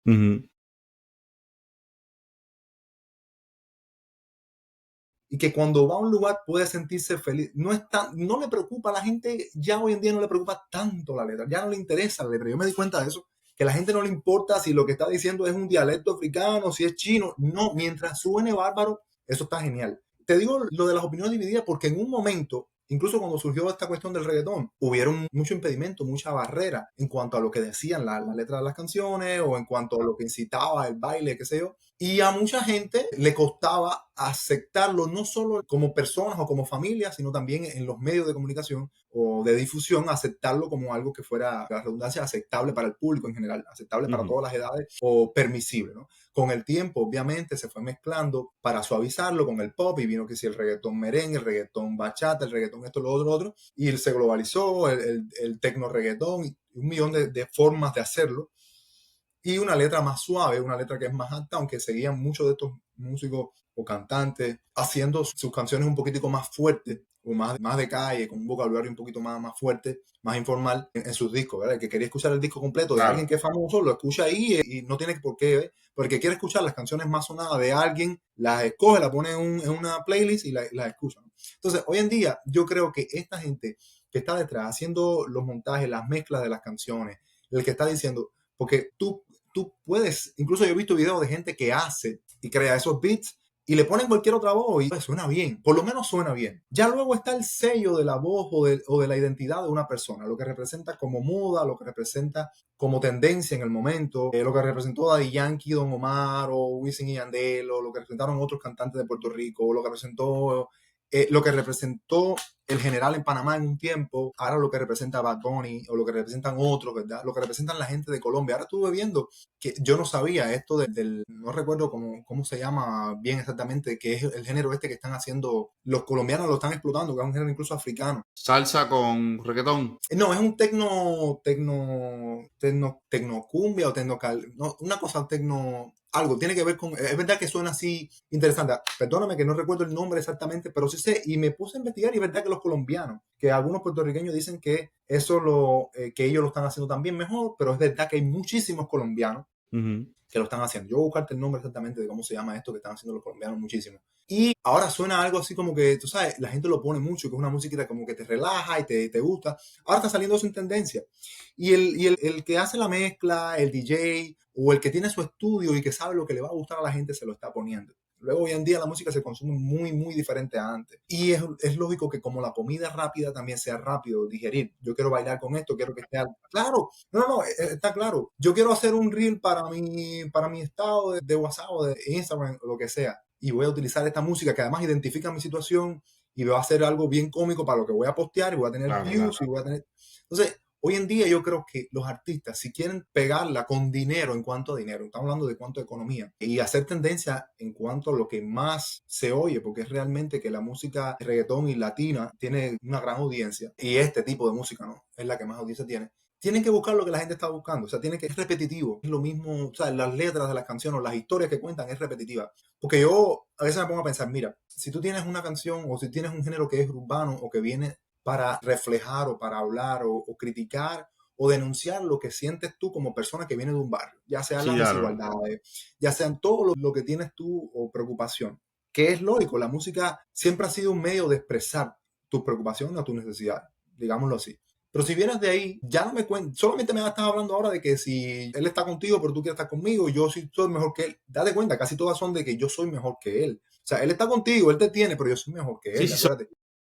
Ujú. y que cuando va a un lugar puede sentirse feliz. No le preocupa a la gente, ya hoy en día no le preocupa tanto la letra, ya no le interesa la letra. Yo me di cuenta de eso, que a la gente no le importa si lo que está diciendo es un dialecto africano, si es chino. No, mientras suene bárbaro, eso está genial. Te digo lo de las opiniones divididas porque en un momento, incluso cuando surgió esta cuestión del reggaetón, hubieron mucho impedimento, mucha barrera en cuanto a lo que decían la letra de las canciones o en cuanto a lo que incitaba el baile, qué sé yo. Y a mucha gente le costaba aceptarlo, no solo como personas o como familias, sino también en los medios de comunicación o de difusión, aceptarlo como algo que fuera, la redundancia, aceptable para el público en general, aceptable para Ujú. todas las edades o permisible, ¿no? Con el tiempo, obviamente, se fue mezclando para suavizarlo con el pop y vino que si el reggaetón merengue, el reggaetón bachata, el reggaetón esto, lo otro, y se globalizó, el tecno reggaetón, y un millón de formas de hacerlo y una letra más suave, una letra que es más alta, aunque seguían muchos de estos músicos o cantantes haciendo sus canciones un poquitico más fuertes o más de calle, con un vocabulario un poquito más fuerte, más informal en sus discos, ¿verdad? El que quería escuchar el disco completo de alguien Claro. que es famoso, lo escucha ahí y no tiene por qué, ¿eh? Porque quiere escuchar las canciones más sonadas de alguien, las escoge, las pone en una playlist y las escucha, ¿no? Entonces, hoy en día yo creo que esta gente que está detrás haciendo los montajes, las mezclas de las canciones, el que está diciendo, porque tú puedes, incluso yo he visto videos de gente que hace y crea esos beats y le ponen cualquier otra voz y pues, suena bien, por lo menos suena bien. Ya luego está el sello de la voz o de la identidad de una persona, lo que representa como moda, lo que representa como tendencia en el momento, lo que representó Daddy Yankee, Don Omar o Wisin y Yandel, o lo que representaron otros cantantes de Puerto Rico, o lo que representó el general en Panamá en un tiempo, ahora lo que representa Bad Bunny o lo que representan otros, ¿verdad? Lo que representan la gente de Colombia. Ahora estuve viendo que yo no sabía esto no recuerdo cómo se llama bien exactamente, que es el género este que están haciendo, los colombianos lo están explotando, que es un género incluso africano. Salsa con reggaetón. No, es un tecno cumbia o no, una cosa tecno, algo, tiene que ver con, es verdad que suena así interesante. Perdóname que no recuerdo el nombre exactamente, pero sí sé, y me puse a investigar y es verdad que los colombianos, que algunos puertorriqueños dicen que que ellos lo están haciendo también mejor, pero es verdad que hay muchísimos colombianos Ujú. que lo están haciendo. Yo voy a buscarte el nombre exactamente de cómo se llama esto que están haciendo los colombianos muchísimo. Y ahora suena algo así como que, tú sabes, la gente lo pone mucho, que es una musiquita como que te relaja y te gusta. Ahora está saliendo eso en tendencia. Y el que hace la mezcla, el DJ o el que tiene su estudio y que sabe lo que le va a gustar a la gente, se lo está poniendo. Luego, hoy en día la música se consume muy, muy diferente a antes. Y es lógico que como la comida rápida también sea rápido digerir. Yo quiero bailar con esto, quiero que esté... Claro, no, está claro. Yo quiero hacer un reel para mi estado de WhatsApp o de Instagram o lo que sea. Y voy a utilizar esta música que además identifica mi situación y va a ser algo bien cómico para lo que voy a postear y voy a tener Claro, claro. views y voy a tener... Entonces, hoy en día yo creo que los artistas, si quieren pegarla con dinero en cuanto a dinero, estamos hablando de cuánto a economía, y hacer tendencia en cuanto a lo que más se oye, porque es realmente que la música reggaetón y latina tiene una gran audiencia, y este tipo de música no es la que más audiencia tienen que buscar lo que la gente está buscando, o sea, es repetitivo, es lo mismo, o sea, las letras de las canciones, las historias que cuentan es repetitiva, porque yo a veces me pongo a pensar, mira, si tú tienes una canción o si tienes un género que es urbano o que viene para reflejar o para hablar o criticar o denunciar lo que sientes tú como persona que viene de un barrio, ya sean Sí, las claro. desigualdades, ya sean todo lo que tienes tú o preocupación, que es lógico, la música siempre ha sido un medio de expresar tus preocupaciones o tus necesidades, digámoslo así. Pero si vienes de ahí, ya no me cuentas, solamente me estás hablando ahora de que si él está contigo, pero tú quieres estar conmigo, yo sí soy mejor que él. Date cuenta, casi todas son de que yo soy mejor que él. O sea, él está contigo, él te tiene, pero yo soy mejor que Sí, él, sí, acuérdate.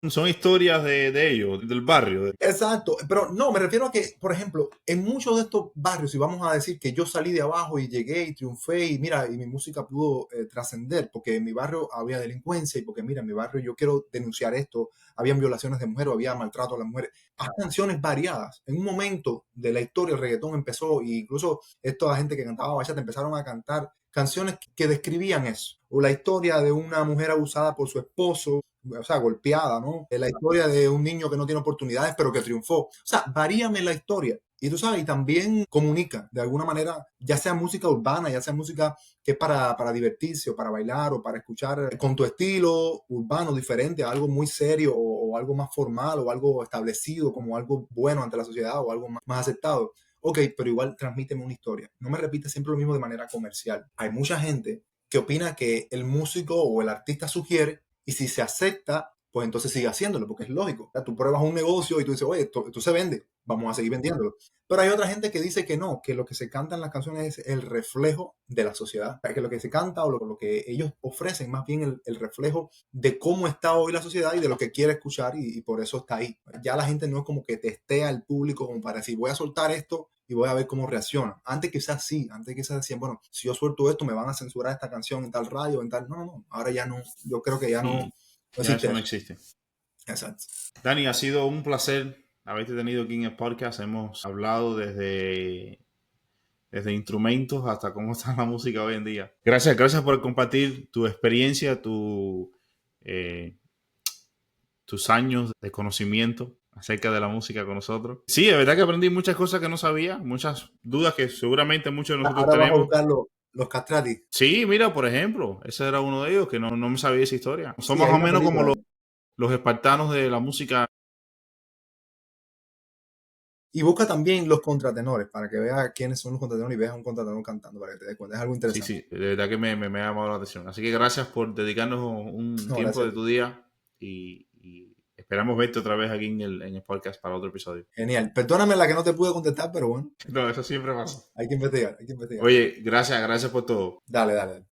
son historias de ellos, del barrio. Exacto, pero no, me refiero a que, por ejemplo, en muchos de estos barrios, si vamos a decir que yo salí de abajo y llegué y triunfé y mira, y mi música pudo trascender, porque en mi barrio había delincuencia y porque mira, en mi barrio yo quiero denunciar esto, habían violaciones de mujeres, había maltrato a las mujeres, hay canciones variadas. En un momento de la historia el reggaetón empezó e incluso esta gente que cantaba bachata empezaron a cantar canciones que describían eso, o la historia de una mujer abusada por su esposo, o sea, golpeada, ¿no? La historia de un niño que no tiene oportunidades, pero que triunfó. O sea, varíame la historia. Y tú sabes, y también comunica de alguna manera, ya sea música urbana, ya sea música que es para divertirse o para bailar o para escuchar con tu estilo urbano diferente a algo muy serio o algo más formal o algo establecido como algo bueno ante la sociedad o algo más aceptado. Ok, pero igual transmíteme una historia. No me repites siempre lo mismo de manera comercial. Hay mucha gente que opina que el músico o el artista sugiere y si se acepta, pues entonces sigue haciéndolo, porque es lógico. O sea, tú pruebas un negocio y tú dices, oye, esto se vende, vamos a seguir vendiéndolo. Pero hay otra gente que dice que no, que lo que se canta en las canciones es el reflejo de la sociedad. O sea, que lo que se canta o lo que ellos ofrecen, más bien el reflejo de cómo está hoy la sociedad y de lo que quiere escuchar y por eso está ahí. Ya la gente no es como que testea al público como para decir, voy a soltar esto y voy a ver cómo reacciona. Antes quizás sí, antes quizás decían, bueno, si yo suelto esto me van a censurar esta canción en tal radio, en tal... No, no, no, ahora ya no, yo creo que ya no, Mm, no ya existe eso no eso. existe. Exacto. Dani, ha sido un placer haberte tenido aquí en el podcast. Hemos hablado desde instrumentos hasta cómo está la música hoy en día. Gracias por compartir tu experiencia, eh, tus años de conocimiento acerca de la música con nosotros. Sí, de verdad que aprendí muchas cosas que no sabía, muchas dudas que seguramente muchos de nosotros Ahora vas a tenemos. buscar los castrati. Sí, mira, por ejemplo, ese era uno de ellos que no me sabía esa historia. Son Sí, más hay o una menos como película. los espartanos de la música. Y busca también los contratenores para que veas quiénes son los contratenores y veas un contratenor cantando para que te des cuenta. Es algo Sí, interesante. sí, de verdad que me ha llamado la atención. Así que gracias por dedicarnos un No, tiempo gracias a de ti. tu día y esperamos verte otra vez aquí en el podcast para otro episodio. Genial. Perdóname la que no te pude contestar, pero bueno, No, eso siempre pasa. hay que investigar, hay que investigar. Oye, gracias por todo. Dale, dale.